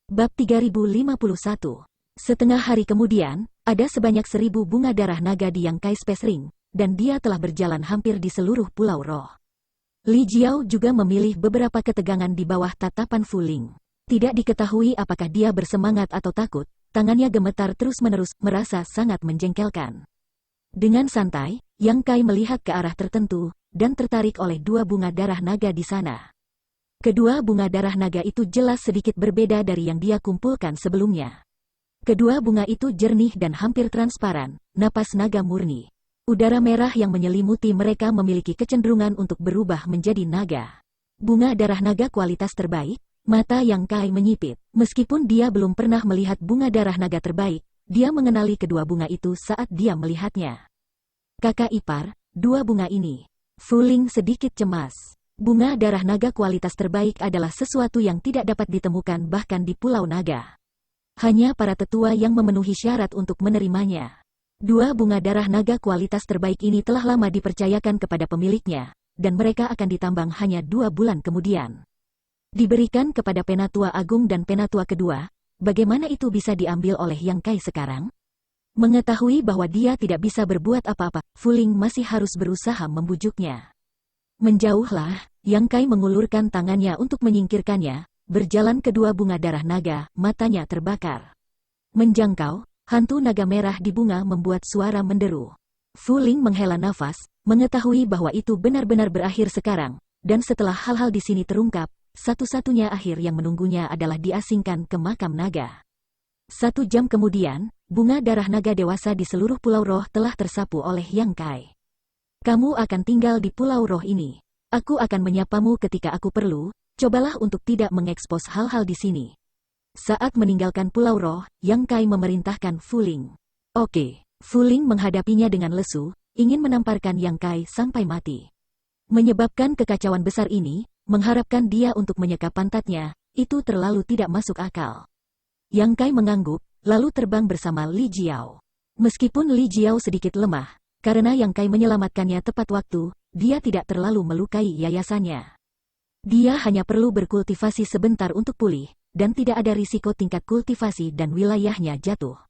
Bab 3051. Setengah hari kemudian, ada sebanyak 1000 bunga darah naga di Yang Kai Space Ring, dan dia telah berjalan hampir di seluruh Pulau Roh. Li Jiao juga memilih beberapa ketegangan di bawah tatapan Fu Ling. Tidak diketahui apakah dia bersemangat atau takut, tangannya gemetar terus-menerus, merasa sangat menjengkelkan. Dengan santai, Yang Kai melihat ke arah tertentu, dan tertarik oleh 2 bunga darah naga di sana. Kedua bunga darah naga itu jelas sedikit berbeda dari yang dia kumpulkan sebelumnya. Kedua bunga itu jernih dan hampir transparan, napas naga murni. Udara merah yang menyelimuti mereka memiliki kecenderungan untuk berubah menjadi naga. Bunga darah naga kualitas terbaik, mata Yang Kai menyipit. Meskipun dia belum pernah melihat bunga darah naga terbaik, dia mengenali kedua bunga itu saat dia melihatnya. Kakak ipar, 2 bunga ini. Fu Ling sedikit cemas. Bunga darah naga kualitas terbaik adalah sesuatu yang tidak dapat ditemukan bahkan di Pulau Naga. Hanya para tetua yang memenuhi syarat untuk menerimanya. 2 bunga darah naga kualitas terbaik ini telah lama dipercayakan kepada pemiliknya, dan mereka akan ditambang hanya 2 bulan kemudian. Diberikan kepada Penatua Agung dan Penatua kedua, bagaimana itu bisa diambil oleh Yang Kai sekarang? Mengetahui bahwa dia tidak bisa berbuat apa-apa, Fu Ling masih harus berusaha membujuknya. Menjauhlah, Yang Kai mengulurkan tangannya untuk menyingkirkannya, berjalan ke 2 bunga darah naga, matanya terbakar. Menjangkau, hantu naga merah di bunga membuat suara menderu. Fu Ling menghela nafas, mengetahui bahwa itu benar-benar berakhir sekarang, dan setelah hal-hal di sini terungkap, satu-satunya akhir yang menunggunya adalah diasingkan ke makam naga. 1 jam kemudian, bunga darah naga dewasa di seluruh Pulau Roh telah tersapu oleh Yang Kai. Kamu akan tinggal di Pulau Roh ini. Aku akan menyapamu ketika aku perlu, cobalah untuk tidak mengekspos hal-hal di sini. Saat meninggalkan Pulau Roh, Yang Kai memerintahkan Fu Ling. Oke. Fu Ling menghadapinya dengan lesu, ingin menamparkan Yang Kai sampai mati. Menyebabkan kekacauan besar ini, mengharapkan dia untuk menyeka pantatnya, itu terlalu tidak masuk akal. Yang Kai mengangguk, lalu terbang bersama Li Jiao. Meskipun Li Jiao sedikit lemah, karena Yang Kai menyelamatkannya tepat waktu, dia tidak terlalu melukai yayasannya. Dia hanya perlu berkultivasi sebentar untuk pulih, dan tidak ada risiko tingkat kultivasi dan wilayahnya jatuh.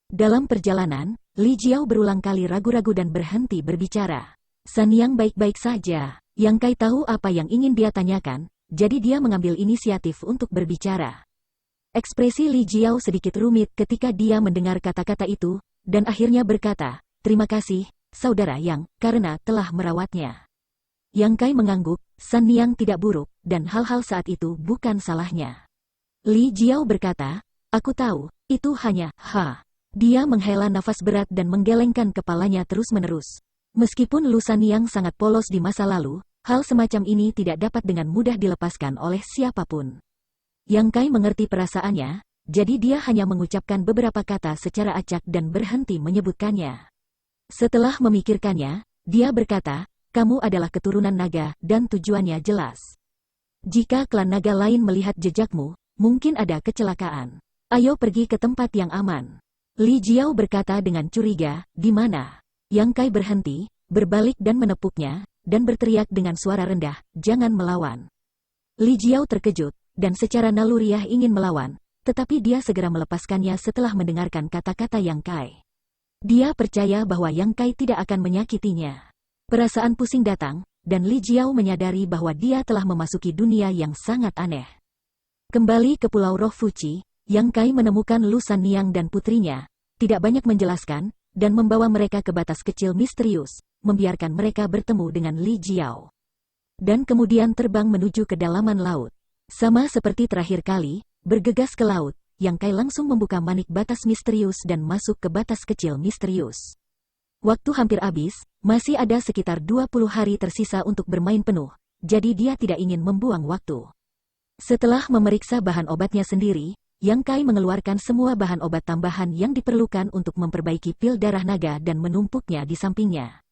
Dalam perjalanan, Li Jiao berulang kali ragu-ragu dan berhenti berbicara. San Yang baik-baik saja. Yang Kai tahu apa yang ingin dia tanyakan, jadi dia mengambil inisiatif untuk berbicara. Ekspresi Li Jiao sedikit rumit ketika dia mendengar kata-kata itu, dan akhirnya berkata, "Terima kasih, Saudara Yang, karena telah merawatnya." Yang Kai mengangguk, San Yang tidak buruk, dan hal-hal saat itu bukan salahnya. Li Jiao berkata, "Aku tahu, itu hanya, Dia menghela nafas berat dan menggelengkan kepalanya terus-menerus. Meskipun Lu San Yang sangat polos di masa lalu, hal semacam ini tidak dapat dengan mudah dilepaskan oleh siapapun. Yang Kai mengerti perasaannya, jadi dia hanya mengucapkan beberapa kata secara acak dan berhenti menyebutkannya. Setelah memikirkannya, dia berkata, "Kamu adalah keturunan naga, dan tujuannya jelas. Jika klan naga lain melihat jejakmu, mungkin ada kecelakaan. Ayo pergi ke tempat yang aman." Li Jiao berkata dengan curiga, "Di mana?" Yang Kai berhenti, berbalik dan menepuknya, dan berteriak dengan suara rendah, "Jangan melawan." Li Jiao terkejut, dan secara naluriah ingin melawan, tetapi dia segera melepaskannya setelah mendengarkan kata-kata Yang Kai. Dia percaya bahwa Yang Kai tidak akan menyakitinya. Perasaan pusing datang, dan Li Jiao menyadari bahwa dia telah memasuki dunia yang sangat aneh. Kembali ke Pulau Roh Fuci, Yang Kai menemukan Lu San Yang dan putrinya, tidak banyak menjelaskan, dan membawa mereka ke batas kecil misterius, membiarkan mereka bertemu dengan Li Jiao. Dan kemudian terbang menuju kedalaman laut. Sama seperti terakhir kali, bergegas ke laut, Yang Kai langsung membuka manik batas misterius dan masuk ke batas kecil misterius. Waktu hampir habis, masih ada sekitar 20 hari tersisa untuk bermain penuh, jadi dia tidak ingin membuang waktu. Setelah memeriksa bahan obatnya sendiri, Yang Kai mengeluarkan semua bahan obat tambahan yang diperlukan untuk memperbaiki pil darah naga dan menumpuknya di sampingnya.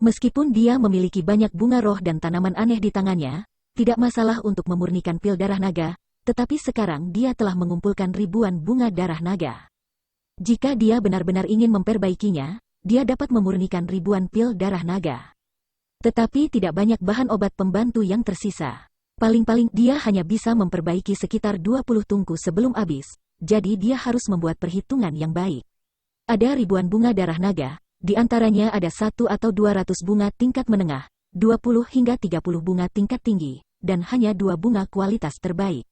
Meskipun dia memiliki banyak bunga roh dan tanaman aneh di tangannya, tidak masalah untuk memurnikan pil darah naga, tetapi sekarang dia telah mengumpulkan ribuan bunga darah naga. Jika dia benar-benar ingin memperbaikinya, dia dapat memurnikan ribuan pil darah naga. Tetapi tidak banyak bahan obat pembantu yang tersisa. Paling-paling dia hanya bisa memperbaiki sekitar 20 tungku sebelum habis, jadi dia harus membuat perhitungan yang baik. Ada ribuan bunga darah naga, di antaranya ada 1 atau 200 bunga tingkat menengah, 20 hingga 30 bunga tingkat tinggi, dan hanya 2 bunga kualitas terbaik.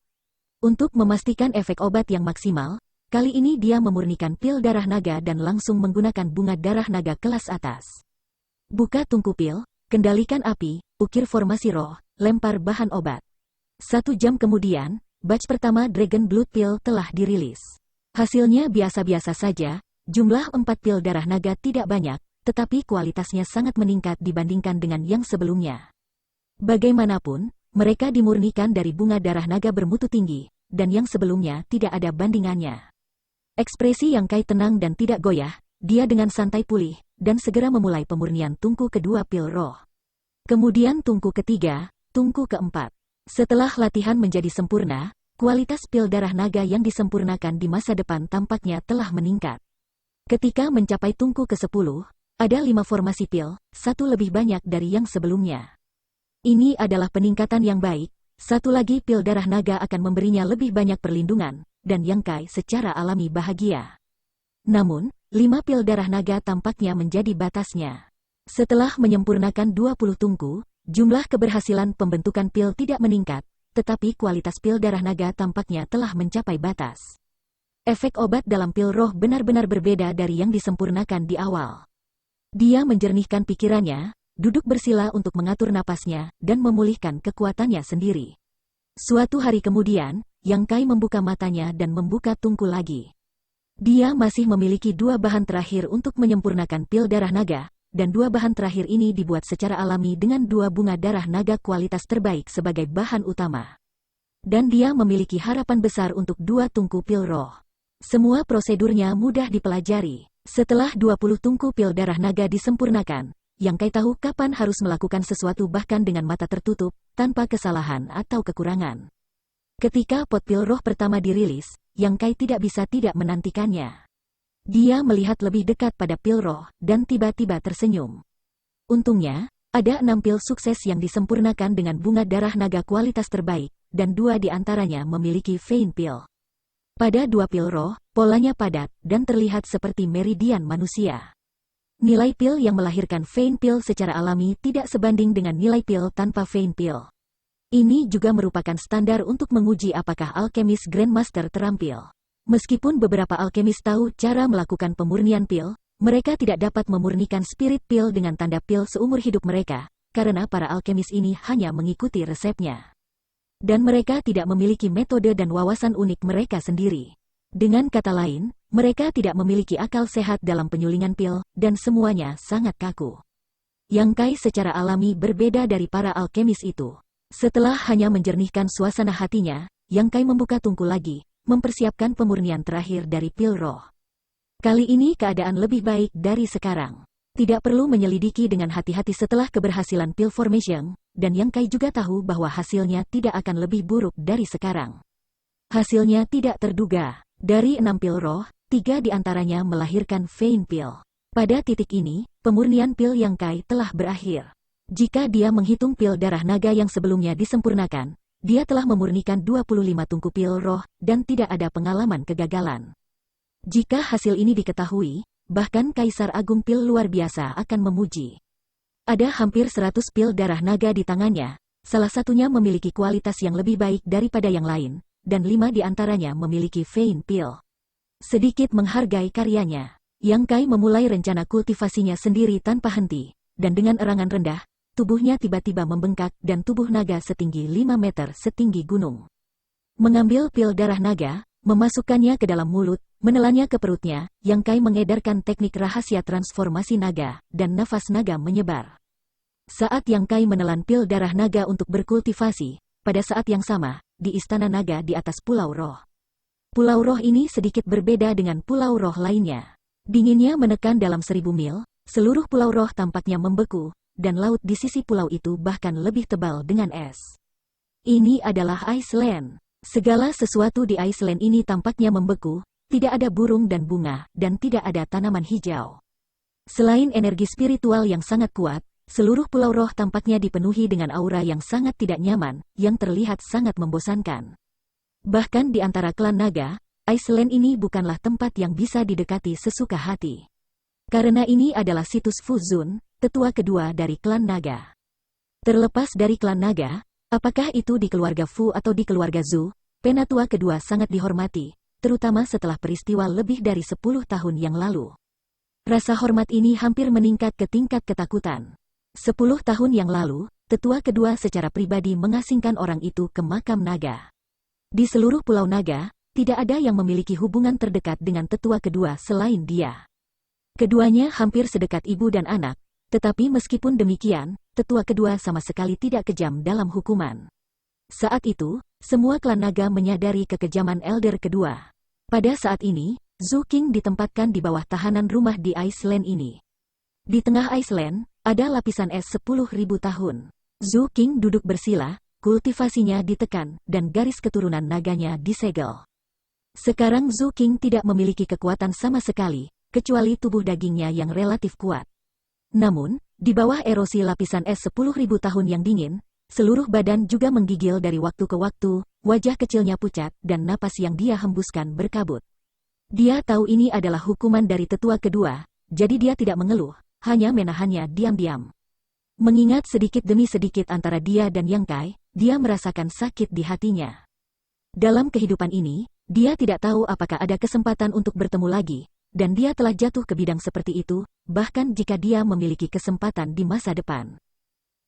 Untuk memastikan efek obat yang maksimal, kali ini dia memurnikan pil darah naga dan langsung menggunakan bunga darah naga kelas atas. Buka tungku pil, kendalikan api, ukir formasi roh, lempar bahan obat. 1 jam kemudian, batch pertama Dragon Blood Pill telah dirilis. Hasilnya biasa-biasa saja, jumlah 4 pil darah naga tidak banyak, tetapi kualitasnya sangat meningkat dibandingkan dengan yang sebelumnya. Bagaimanapun, mereka dimurnikan dari bunga darah naga bermutu tinggi, dan yang sebelumnya tidak ada bandingannya. Ekspresi Yang Kai tenang dan tidak goyah, dia dengan santai pulih, dan segera memulai pemurnian tungku kedua pil roh. Kemudian tungku ketiga, tungku keempat. Setelah latihan menjadi sempurna, kualitas pil darah naga yang disempurnakan di masa depan tampaknya telah meningkat. Ketika mencapai tungku ke-10, ada 5 formasi pil, 1 lebih banyak dari yang sebelumnya. Ini adalah peningkatan yang baik, 1 lagi pil darah naga akan memberinya lebih banyak perlindungan, dan Yang Kai secara alami bahagia. Namun, 5 pil darah naga tampaknya menjadi batasnya. Setelah menyempurnakan 20 tungku, jumlah keberhasilan pembentukan pil tidak meningkat, tetapi kualitas pil darah naga tampaknya telah mencapai batas. Efek obat dalam pil roh benar-benar berbeda dari yang disempurnakan di awal. Dia menjernihkan pikirannya, duduk bersila untuk mengatur napasnya, dan memulihkan kekuatannya sendiri. Suatu hari kemudian, Yang Kai membuka matanya dan membuka tungku lagi. Dia masih memiliki 2 bahan terakhir untuk menyempurnakan pil darah naga, dan 2 bahan terakhir ini dibuat secara alami dengan 2 bunga darah naga kualitas terbaik sebagai bahan utama. Dan dia memiliki harapan besar untuk 2 tungku pil roh. Semua prosedurnya mudah dipelajari. Setelah 20 tungku pil darah naga disempurnakan, Yang Kai tahu kapan harus melakukan sesuatu bahkan dengan mata tertutup, tanpa kesalahan atau kekurangan. Ketika pot pil roh pertama dirilis, Yang Kai tidak bisa tidak menantikannya. Dia melihat lebih dekat pada pil roh, dan tiba-tiba tersenyum. Untungnya, ada 6 pil sukses yang disempurnakan dengan bunga darah naga kualitas terbaik, dan 2 di antaranya memiliki vein pil. Pada 2 pil roh, polanya padat, dan terlihat seperti meridian manusia. Nilai pil yang melahirkan vein pil secara alami tidak sebanding dengan nilai pil tanpa vein pil. Ini juga merupakan standar untuk menguji apakah alkemis Grandmaster terampil. Meskipun beberapa alkemis tahu cara melakukan pemurnian pil, mereka tidak dapat memurnikan spirit pil dengan tanda pil seumur hidup mereka, karena para alkemis ini hanya mengikuti resepnya. Dan mereka tidak memiliki metode dan wawasan unik mereka sendiri. Dengan kata lain, mereka tidak memiliki akal sehat dalam penyulingan pil, dan semuanya sangat kaku. Yang Kai secara alami berbeda dari para alkemis itu. Setelah hanya menjernihkan suasana hatinya, Yang Kai membuka tungku lagi, mempersiapkan pemurnian terakhir dari pil roh. Kali ini keadaan lebih baik dari sekarang. Tidak perlu menyelidiki dengan hati-hati setelah keberhasilan pil formation, dan Yang Kai juga tahu bahwa hasilnya tidak akan lebih buruk dari sekarang. Hasilnya tidak terduga. Dari 6 pil roh, 3 di antaranya melahirkan vein pil. Pada titik ini, pemurnian pil Yang Kai telah berakhir. Jika dia menghitung pil darah naga yang sebelumnya disempurnakan, dia telah memurnikan 25 tungku pil roh, dan tidak ada pengalaman kegagalan. Jika hasil ini diketahui, bahkan Kaisar Agung Pil luar biasa akan memuji. Ada hampir 100 pil darah naga di tangannya, salah satunya memiliki kualitas yang lebih baik daripada yang lain, dan 5 di antaranya memiliki vein pil. Sedikit menghargai karyanya, Yang Kai memulai rencana kultivasinya sendiri tanpa henti, dan dengan erangan rendah, tubuhnya tiba-tiba membengkak dan tubuh naga setinggi 5 meter setinggi gunung. Mengambil pil darah naga, memasukkannya ke dalam mulut, menelannya ke perutnya, Yang Kai mengedarkan teknik rahasia transformasi naga, dan nafas naga menyebar. Saat Yang Kai menelan pil darah naga untuk berkultivasi, pada saat yang sama, di Istana Naga di atas Pulau Roh. Pulau Roh ini sedikit berbeda dengan pulau roh lainnya. Dinginnya menekan dalam 1000 mil, seluruh pulau roh tampaknya membeku, dan laut di sisi pulau itu bahkan lebih tebal dengan es. Ini adalah Iceland. Segala sesuatu di Iceland ini tampaknya membeku, tidak ada burung dan bunga, dan tidak ada tanaman hijau. Selain energi spiritual yang sangat kuat, Seluruh Pulau Roh tampaknya dipenuhi dengan aura yang sangat tidak nyaman, yang terlihat sangat membosankan. Bahkan di antara klan naga, Iceland ini bukanlah tempat yang bisa didekati sesuka hati. Karena ini adalah situs Fu Zun, tetua kedua dari klan naga. Terlepas dari klan naga, apakah itu di keluarga Fu atau di keluarga Zhu, penatua kedua sangat dihormati, terutama setelah peristiwa lebih dari 10 tahun yang lalu. Rasa hormat ini hampir meningkat ke tingkat ketakutan. 10 tahun yang lalu, tetua kedua secara pribadi mengasingkan orang itu ke makam naga. Di seluruh Pulau Naga, tidak ada yang memiliki hubungan terdekat dengan tetua kedua selain dia. Keduanya hampir sedekat ibu dan anak, tetapi meskipun demikian, tetua kedua sama sekali tidak kejam dalam hukuman. Saat itu, semua klan naga menyadari kekejaman Elder kedua. Pada saat ini, Zhu King ditempatkan di bawah tahanan rumah di Iceland ini. Di tengah Iceland, ada lapisan es 10.000 tahun. Zhu King duduk bersila, kultivasinya ditekan, dan garis keturunan naganya disegel. Sekarang Zhu King tidak memiliki kekuatan sama sekali, kecuali tubuh dagingnya yang relatif kuat. Namun, di bawah erosi lapisan es 10.000 tahun yang dingin, seluruh badan juga menggigil dari waktu ke waktu, wajah kecilnya pucat, dan napas yang dia hembuskan berkabut. Dia tahu ini adalah hukuman dari tetua kedua, jadi dia tidak mengeluh, hanya menahannya diam-diam. Mengingat sedikit demi sedikit antara dia dan Yang Kai, dia merasakan sakit di hatinya. Dalam kehidupan ini, dia tidak tahu apakah ada kesempatan untuk bertemu lagi, dan dia telah jatuh ke bidang seperti itu, bahkan jika dia memiliki kesempatan di masa depan.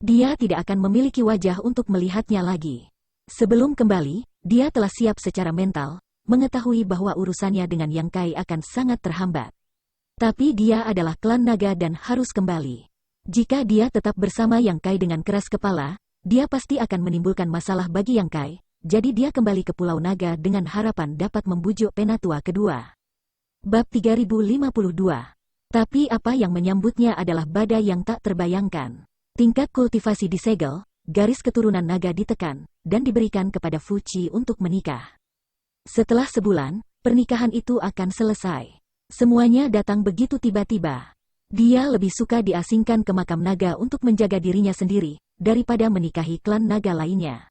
Dia tidak akan memiliki wajah untuk melihatnya lagi. Sebelum kembali, dia telah siap secara mental, mengetahui bahwa urusannya dengan Yang Kai akan sangat terhambat. Tapi dia adalah klan naga dan harus kembali. Jika dia tetap bersama Yang Kai dengan keras kepala, dia pasti akan menimbulkan masalah bagi Yang Kai, jadi dia kembali ke Pulau Naga dengan harapan dapat membujuk penatua kedua. Bab 3052. Tapi apa yang menyambutnya adalah badai yang tak terbayangkan. Tingkat kultivasi disegel, garis keturunan naga ditekan, dan diberikan kepada Fuci untuk menikah. Setelah sebulan, pernikahan itu akan selesai. Semuanya datang begitu tiba-tiba. Dia lebih suka diasingkan ke makam naga untuk menjaga dirinya sendiri, daripada menikahi klan naga lainnya.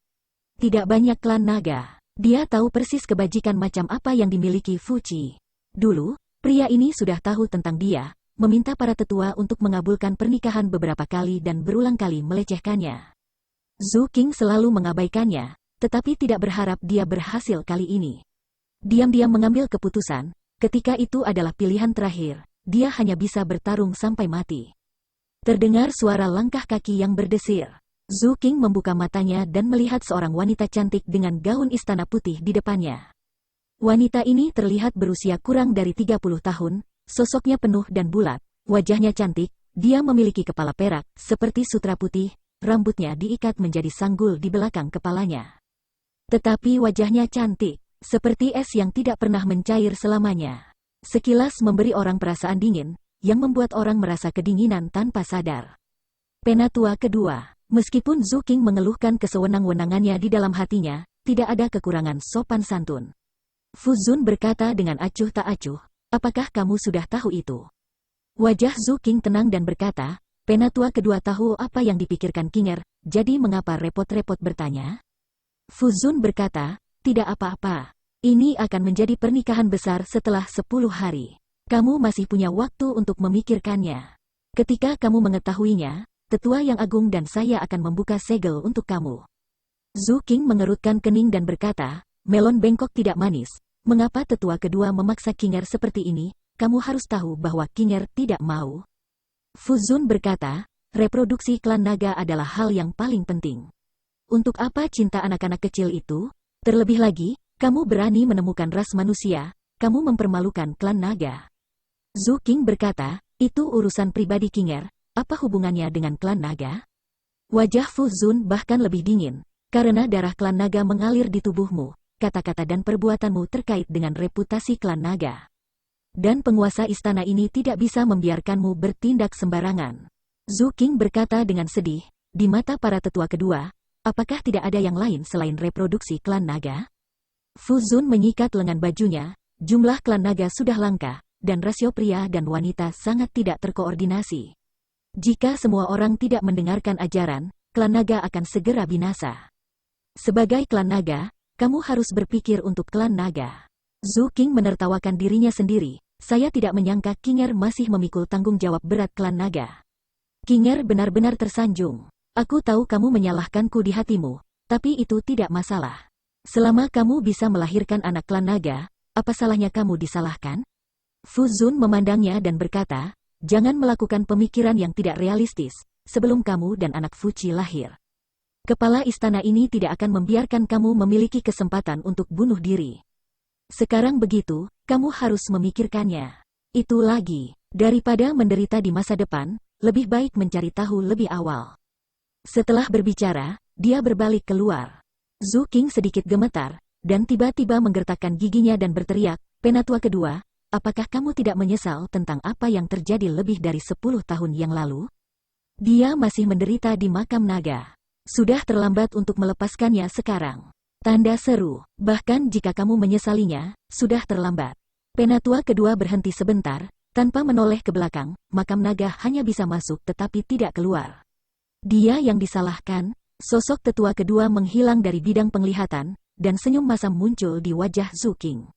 Tidak banyak klan naga. Dia tahu persis kebajikan macam apa yang dimiliki Fuci. Dulu, pria ini sudah tahu tentang dia, meminta para tetua untuk mengabulkan pernikahan beberapa kali dan berulang kali melecehkannya. Zhu King selalu mengabaikannya, tetapi tidak berharap dia berhasil kali ini. Diam-diam mengambil keputusan, ketika itu adalah pilihan terakhir, dia hanya bisa bertarung sampai mati. Terdengar suara langkah kaki yang berdesir. Zhu King membuka matanya dan melihat seorang wanita cantik dengan gaun istana putih di depannya. Wanita ini terlihat berusia kurang dari 30 tahun, sosoknya penuh dan bulat, wajahnya cantik, dia memiliki kepala perak, seperti sutra putih, rambutnya diikat menjadi sanggul di belakang kepalanya. Tetapi wajahnya cantik, seperti es yang tidak pernah mencair selamanya. Sekilas memberi orang perasaan dingin, yang membuat orang merasa kedinginan tanpa sadar. Penatua kedua, meskipun Zhu King mengeluhkan kesewenang-wenangannya di dalam hatinya, tidak ada kekurangan sopan santun. Fu Zun berkata dengan acuh tak acuh, apakah kamu sudah tahu itu? Wajah Zhu King tenang dan berkata, penatua kedua tahu apa yang dipikirkan Kinger, jadi mengapa repot-repot bertanya? Fu Zun berkata, tidak apa-apa. Ini akan menjadi pernikahan besar setelah 10 hari. Kamu masih punya waktu untuk memikirkannya. Ketika kamu mengetahuinya, tetua yang agung dan saya akan membuka segel untuk kamu. Zhu King mengerutkan kening dan berkata, melon bengkok tidak manis. Mengapa tetua kedua memaksa Kinger seperti ini? Kamu harus tahu bahwa Kinger tidak mau. Fu Zun berkata, reproduksi klan naga adalah hal yang paling penting. Untuk apa cinta anak-anak kecil itu? Terlebih lagi, kamu berani menemukan ras manusia, kamu mempermalukan klan naga. Zhu King berkata, itu urusan pribadi Kinger, apa hubungannya dengan klan naga? Wajah Fu Zun bahkan lebih dingin, karena darah klan naga mengalir di tubuhmu. Kata-kata dan perbuatanmu terkait dengan reputasi klan naga. Dan penguasa istana ini tidak bisa membiarkanmu bertindak sembarangan. Zhu King berkata dengan sedih, di mata para tetua kedua, apakah tidak ada yang lain selain reproduksi klan naga? Fu Zun menyikat lengan bajunya, jumlah klan naga sudah langka, dan rasio pria dan wanita sangat tidak terkoordinasi. Jika semua orang tidak mendengarkan ajaran, klan naga akan segera binasa. Sebagai klan naga, kamu harus berpikir untuk klan naga. Zhu Qing menertawakan dirinya sendiri. Saya tidak menyangka Qinger masih memikul tanggung jawab berat klan naga. Qinger benar-benar tersanjung. Aku tahu kamu menyalahkanku di hatimu, tapi itu tidak masalah. Selama kamu bisa melahirkan anak klan naga, apa salahnya kamu disalahkan? Fu Zun memandangnya dan berkata, jangan melakukan pemikiran yang tidak realistis, sebelum kamu dan anak Fuqi lahir. Kepala istana ini tidak akan membiarkan kamu memiliki kesempatan untuk bunuh diri. Sekarang begitu, kamu harus memikirkannya. Itu lagi, daripada menderita di masa depan, lebih baik mencari tahu lebih awal. Setelah berbicara, dia berbalik keluar. Zhu Qing sedikit gemetar, dan tiba-tiba menggertakkan giginya dan berteriak, Penatua kedua, apakah kamu tidak menyesal tentang apa yang terjadi lebih dari 10 tahun yang lalu? Dia masih menderita di makam naga. Sudah terlambat untuk melepaskannya sekarang. Tanda seru, bahkan jika kamu menyesalinya, sudah terlambat. Penatua kedua berhenti sebentar, tanpa menoleh ke belakang, makam naga hanya bisa masuk tetapi tidak keluar. Dia yang disalahkan. Sosok tetua kedua menghilang dari bidang penglihatan, dan senyum masam muncul di wajah Zhu Qing.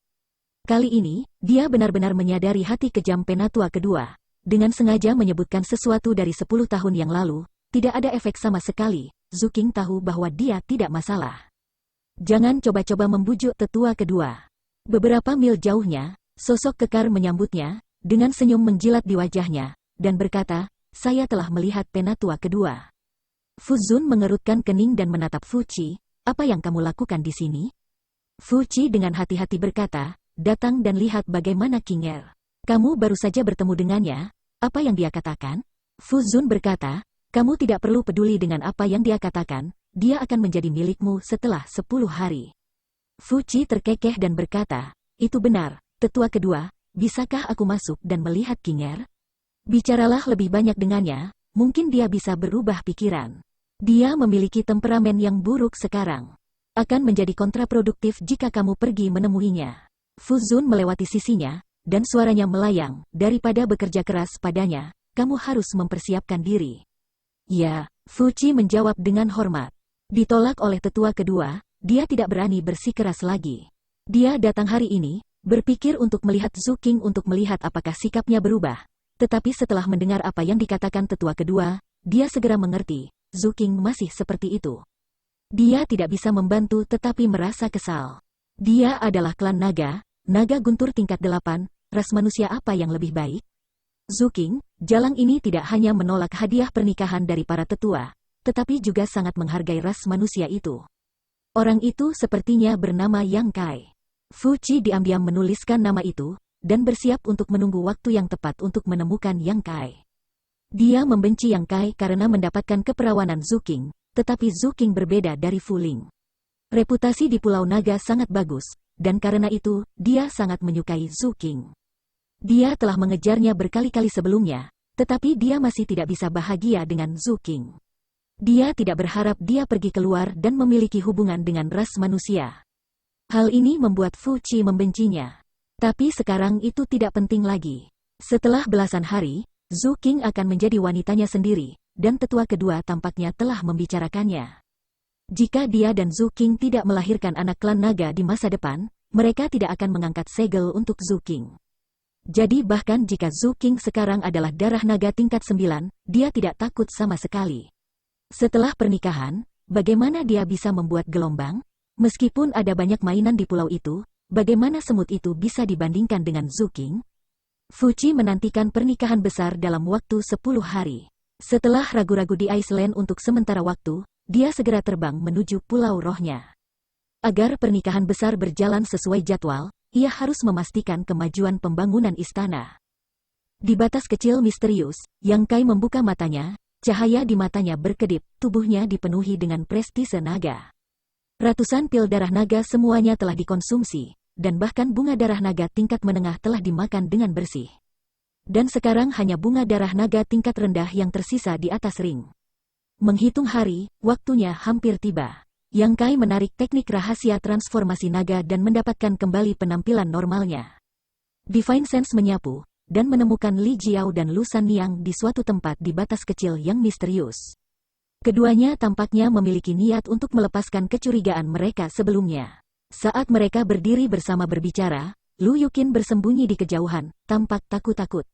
Kali ini, dia benar-benar menyadari hati kejam penatua kedua. Dengan sengaja menyebutkan sesuatu dari 10 tahun yang lalu, tidak ada efek sama sekali. Zhu Qing tahu bahwa dia tidak masalah. Jangan coba-coba membujuk tetua kedua. Beberapa mil jauhnya, sosok kekar menyambutnya, dengan senyum menjilat di wajahnya, dan berkata, saya telah melihat penatua kedua. Fu Zun mengerutkan kening dan menatap Fuqi, apa yang kamu lakukan di sini? Fuqi dengan hati-hati berkata, datang dan lihat bagaimana Qinger. Kamu baru saja bertemu dengannya, apa yang dia katakan? Fu Zun berkata, kamu tidak perlu peduli dengan apa yang dia katakan, dia akan menjadi milikmu setelah 10 hari. Fuqi terkekeh dan berkata, itu benar, tetua kedua, bisakah aku masuk dan melihat Qinger? Bicaralah lebih banyak dengannya, mungkin dia bisa berubah pikiran. Dia memiliki temperamen yang buruk sekarang. Akan menjadi kontraproduktif jika kamu pergi menemuinya. Fu Zun melewati sisinya, dan suaranya melayang, daripada bekerja keras padanya, kamu harus mempersiapkan diri. Ya, Fuqi menjawab dengan hormat. Ditolak oleh tetua kedua, dia tidak berani bersikeras lagi. Dia datang hari ini, berpikir untuk melihat Zhu Qing untuk melihat apakah sikapnya berubah. Tetapi setelah mendengar apa yang dikatakan tetua kedua, dia segera mengerti, Zhu Qing masih seperti itu. Dia tidak bisa membantu tetapi merasa kesal. Dia adalah klan naga, naga guntur tingkat 8, ras manusia apa yang lebih baik? Zhu Qing, jalang ini tidak hanya menolak hadiah pernikahan dari para tetua, tetapi juga sangat menghargai ras manusia itu. Orang itu sepertinya bernama Yang Kai. Fuqi diam-diam menuliskan nama itu, dan bersiap untuk menunggu waktu yang tepat untuk menemukan Yang Kai. Dia membenci Yang Kai karena mendapatkan keperawanan Zhu Qing, tetapi Zhu Qing berbeda dari Fu Ling. Reputasi di Pulau Naga sangat bagus, dan karena itu, dia sangat menyukai Zhu Qing. Dia telah mengejarnya berkali-kali sebelumnya, tetapi dia masih tidak bisa bahagia dengan Zhu Qing. Dia tidak berharap dia pergi keluar dan memiliki hubungan dengan ras manusia. Hal ini membuat Fuqi membencinya. Tapi sekarang itu tidak penting lagi. Setelah belasan hari, Zhu Qing akan menjadi wanitanya sendiri, dan tetua kedua tampaknya telah membicarakannya. Jika dia dan Zhu Qing tidak melahirkan anak klan naga di masa depan, mereka tidak akan mengangkat segel untuk Zhu Qing. Jadi bahkan jika Zhu Qing sekarang adalah darah naga tingkat 9, dia tidak takut sama sekali. Setelah pernikahan, bagaimana dia bisa membuat gelombang? Meskipun ada banyak mainan di pulau itu, bagaimana semut itu bisa dibandingkan dengan Zhu Qing? Fuqi menantikan pernikahan besar dalam waktu 10 hari. Setelah ragu-ragu di Iceland untuk sementara waktu, dia segera terbang menuju pulau rohnya. Agar pernikahan besar berjalan sesuai jadwal, ia harus memastikan kemajuan pembangunan istana. Di batas kecil misterius, Yang Kai membuka matanya, cahaya di matanya berkedip, tubuhnya dipenuhi dengan prestise naga. Ratusan pil darah naga semuanya telah dikonsumsi, dan bahkan bunga darah naga tingkat menengah telah dimakan dengan bersih. Dan sekarang hanya bunga darah naga tingkat rendah yang tersisa di atas ring. Menghitung hari, waktunya hampir tiba. Yang Kai menarik teknik rahasia transformasi naga dan mendapatkan kembali penampilan normalnya. Divine Sense menyapu, dan menemukan Li Jiao dan Lu Sanliang di suatu tempat di batas kecil yang misterius. Keduanya tampaknya memiliki niat untuk melepaskan kecurigaan mereka sebelumnya. Saat mereka berdiri bersama berbicara, Lu Yuqin bersembunyi di kejauhan, tampak takut-takut.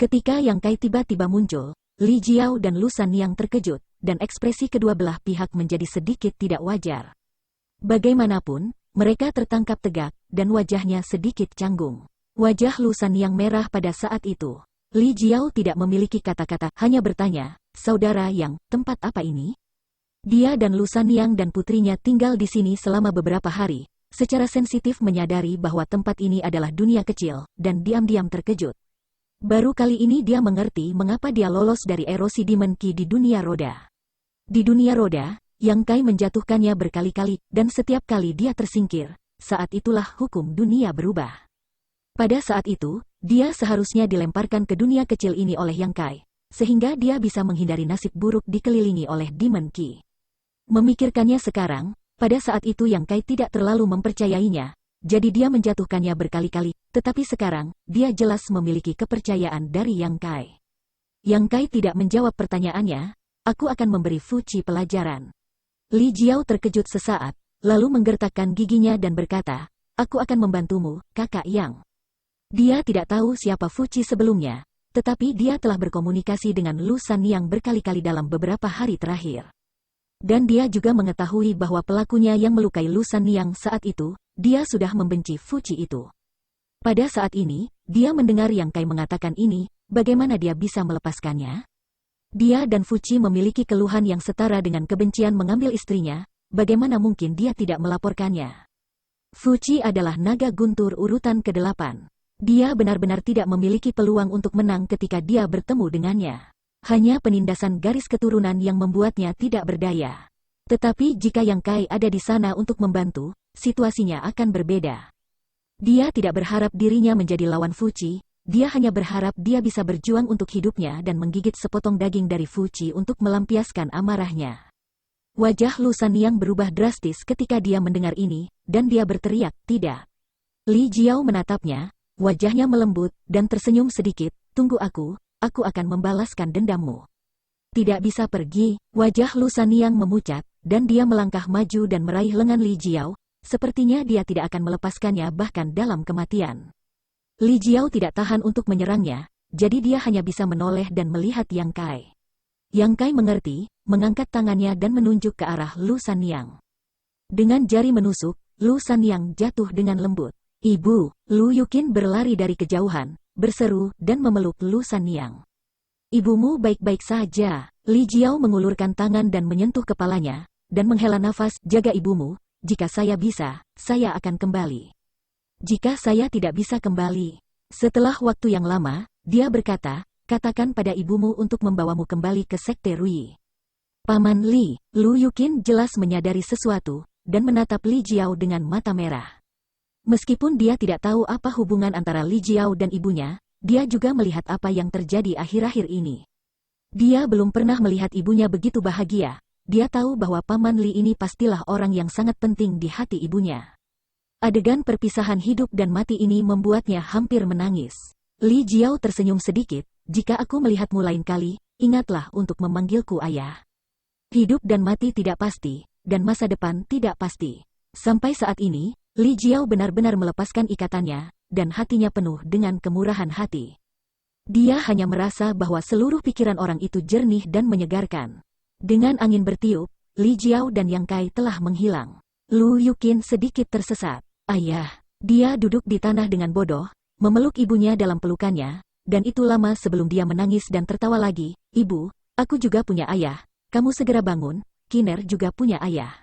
Ketika Yang Kai tiba-tiba muncul, Li Jiao dan Lu Sanliang terkejut, dan ekspresi kedua belah pihak menjadi sedikit tidak wajar. Bagaimanapun, mereka tertangkap tegak, dan wajahnya sedikit canggung. Wajah Lu Sanliang merah pada saat itu. Li Jiao tidak memiliki kata-kata, hanya bertanya, "Saudara Yang, tempat apa ini?" Dia dan Lu Sanliang dan putrinya tinggal di sini selama beberapa hari, secara sensitif menyadari bahwa tempat ini adalah dunia kecil, dan diam-diam terkejut. Baru kali ini dia mengerti mengapa dia lolos dari erosi Demon Ki di dunia roda. Di dunia roda, Yang Kai menjatuhkannya berkali-kali, dan setiap kali dia tersingkir, saat itulah hukum dunia berubah. Pada saat itu, dia seharusnya dilemparkan ke dunia kecil ini oleh Yang Kai, sehingga dia bisa menghindari nasib buruk dikelilingi oleh Demon Ki. Memikirkannya sekarang, pada saat itu Yang Kai tidak terlalu mempercayainya, jadi dia menjatuhkannya berkali-kali, tetapi sekarang, dia jelas memiliki kepercayaan dari Yang Kai. Yang Kai tidak menjawab pertanyaannya, "Aku akan memberi Fuci pelajaran." Li Jiao terkejut sesaat, lalu menggertakkan giginya dan berkata, "Aku akan membantumu, kakak Yang." Dia tidak tahu siapa Fuci sebelumnya, tetapi dia telah berkomunikasi dengan Lu Sanliang berkali-kali dalam beberapa hari terakhir. Dan dia juga mengetahui bahwa pelakunya yang melukai Lu Sanliang saat itu, dia sudah membenci Fuci itu. Pada saat ini, dia mendengar Yang Kai mengatakan ini, bagaimana dia bisa melepaskannya? Dia dan Fuci memiliki keluhan yang setara dengan kebencian mengambil istrinya, bagaimana mungkin dia tidak melaporkannya? Fuci adalah naga guntur urutan ke-8. Dia benar-benar tidak memiliki peluang untuk menang ketika dia bertemu dengannya. Hanya penindasan garis keturunan yang membuatnya tidak berdaya. Tetapi jika Yang Kai ada di sana untuk membantu, situasinya akan berbeda. Dia tidak berharap dirinya menjadi lawan Fuci, dia hanya berharap dia bisa berjuang untuk hidupnya dan menggigit sepotong daging dari Fuci untuk melampiaskan amarahnya. Wajah Lu Sanliang berubah drastis ketika dia mendengar ini, dan dia berteriak, "Tidak." Li Jiao menatapnya, wajahnya melembut, dan tersenyum sedikit, "Tunggu aku akan membalaskan dendammu." "Tidak bisa pergi." Wajah Lu Sanliang memucat, dan dia melangkah maju dan meraih lengan Li Jiao, sepertinya dia tidak akan melepaskannya bahkan dalam kematian. Li Jiao tidak tahan untuk menyerangnya, jadi dia hanya bisa menoleh dan melihat Yang Kai. Yang Kai mengerti, mengangkat tangannya dan menunjuk ke arah Lu Sanliang. Dengan jari menusuk, Lu Sanliang jatuh dengan lembut. "Ibu!" Lu Yuqin berlari dari kejauhan, berseru, dan memeluk Lu Sanliang. "Ibumu baik-baik saja." Li Jiao mengulurkan tangan dan menyentuh kepalanya, dan menghela nafas, "Jaga ibumu, jika saya bisa, saya akan kembali. Jika saya tidak bisa kembali." Setelah waktu yang lama, dia berkata, "Katakan pada ibumu untuk membawamu kembali ke Sekte Rui." "Paman Li." Lu Yuqin jelas menyadari sesuatu, dan menatap Li Jiao dengan mata merah. Meskipun dia tidak tahu apa hubungan antara Li Jiao dan ibunya, dia juga melihat apa yang terjadi akhir-akhir ini. Dia belum pernah melihat ibunya begitu bahagia. Dia tahu bahwa Paman Li ini pastilah orang yang sangat penting di hati ibunya. Adegan perpisahan hidup dan mati ini membuatnya hampir menangis. Li Jiao tersenyum sedikit, "Jika aku melihatmu lain kali, ingatlah untuk memanggilku ayah. Hidup dan mati tidak pasti, dan masa depan tidak pasti." Sampai saat ini, Li Jiao benar-benar melepaskan ikatannya, dan hatinya penuh dengan kemurahan hati. Dia hanya merasa bahwa seluruh pikiran orang itu jernih dan menyegarkan. Dengan angin bertiup, Li Jiao dan Yang Kai telah menghilang. Lu Yuqin sedikit tersesat. "Ayah." Dia duduk di tanah dengan bodoh, memeluk ibunya dalam pelukannya, dan itu lama sebelum dia menangis dan tertawa lagi. "Ibu, aku juga punya ayah. Kamu segera bangun, Kiner juga punya ayah."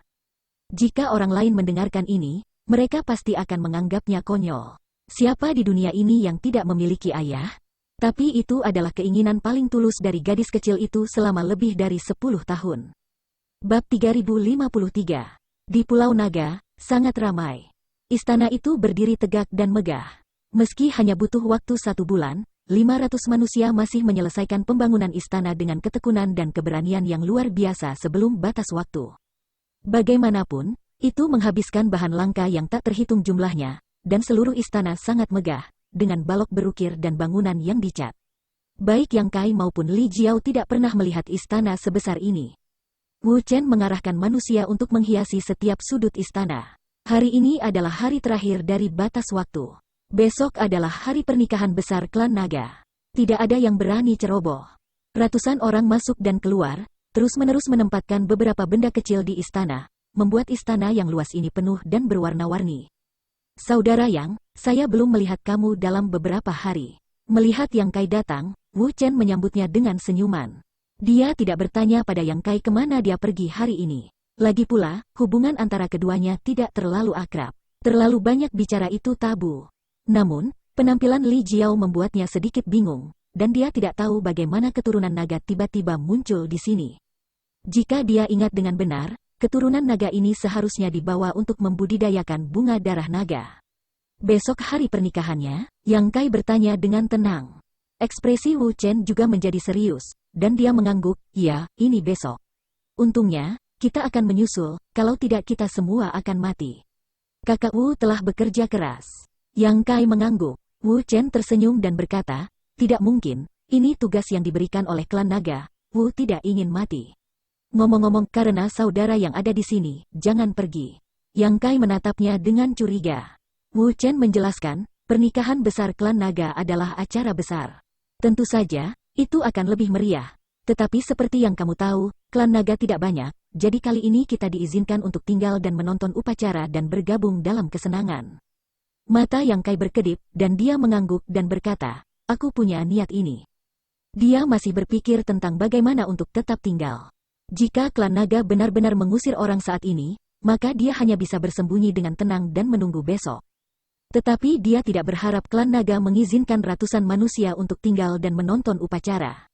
Jika orang lain mendengarkan ini, mereka pasti akan menganggapnya konyol. Siapa di dunia ini yang tidak memiliki ayah? Tapi itu adalah keinginan paling tulus dari gadis kecil itu selama lebih dari 10 tahun. Bab 3053. Di Pulau Naga, sangat ramai. Istana itu berdiri tegak dan megah. Meski hanya butuh waktu 1 bulan, 500 manusia masih menyelesaikan pembangunan istana dengan ketekunan dan keberanian yang luar biasa sebelum batas waktu. Bagaimanapun, itu menghabiskan bahan langka yang tak terhitung jumlahnya, dan seluruh istana sangat megah, dengan balok berukir dan bangunan yang dicat. Baik Yang Kai maupun Li Jiao tidak pernah melihat istana sebesar ini. Wu Chen mengarahkan manusia untuk menghiasi setiap sudut istana. Hari ini adalah hari terakhir dari batas waktu. Besok adalah hari pernikahan besar klan naga. Tidak ada yang berani ceroboh. Ratusan orang masuk dan keluar, terus-menerus menempatkan beberapa benda kecil di istana, membuat istana yang luas ini penuh dan berwarna-warni. Saudara Yang, saya belum melihat kamu dalam beberapa hari. Melihat Yang Kai datang, Wu Chen menyambutnya dengan senyuman. Dia tidak bertanya pada Yang Kai kemana dia pergi hari ini. Lagi pula, hubungan antara keduanya tidak terlalu akrab. Terlalu banyak bicara itu tabu. Namun, penampilan Li Jiao membuatnya sedikit bingung, dan dia tidak tahu bagaimana keturunan naga tiba-tiba muncul di sini. Jika dia ingat dengan benar, keturunan naga ini seharusnya dibawa untuk membudidayakan bunga darah naga. Besok hari pernikahannya, Yang Kai bertanya dengan tenang. Ekspresi Wu Chen juga menjadi serius, dan dia mengangguk, ya, ini besok. Untungnya, kita akan menyusul, kalau tidak kita semua akan mati. Kakak Wu telah bekerja keras. Yang Kai mengangguk. Wu Chen tersenyum dan berkata, tidak mungkin, ini tugas yang diberikan oleh klan naga, Wu tidak ingin mati. Ngomong-ngomong karena saudara yang ada di sini, jangan pergi. Yang Kai menatapnya dengan curiga. Wu Chen menjelaskan, pernikahan besar klan naga adalah acara besar. Tentu saja, itu akan lebih meriah. Tetapi seperti yang kamu tahu, klan naga tidak banyak, jadi kali ini kita diizinkan untuk tinggal dan menonton upacara dan bergabung dalam kesenangan. Mata Yang Kai berkedip, dan dia mengangguk dan berkata, aku punya niat ini. Dia masih berpikir tentang bagaimana untuk tetap tinggal. Jika klan naga benar-benar mengusir orang saat ini, maka dia hanya bisa bersembunyi dengan tenang dan menunggu besok. Tetapi dia tidak berharap klan naga mengizinkan ratusan manusia untuk tinggal dan menonton upacara.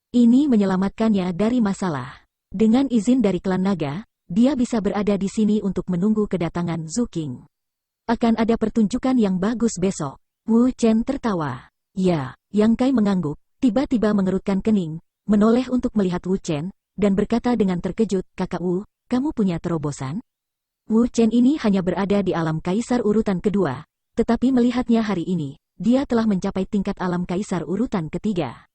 Ini menyelamatkannya dari masalah. Dengan izin dari klan naga, dia bisa berada di sini untuk menunggu kedatangan Zhu Qing. Akan ada pertunjukan yang bagus besok. Wu Chen tertawa. Ya, Yang Kai mengangguk, tiba-tiba mengerutkan kening, menoleh untuk melihat Wu Chen, dan berkata dengan terkejut, Kakak Wu, kamu punya terobosan? Wu Chen ini hanya berada di alam kaisar urutan kedua, tetapi melihatnya hari ini, dia telah mencapai tingkat alam kaisar urutan ketiga.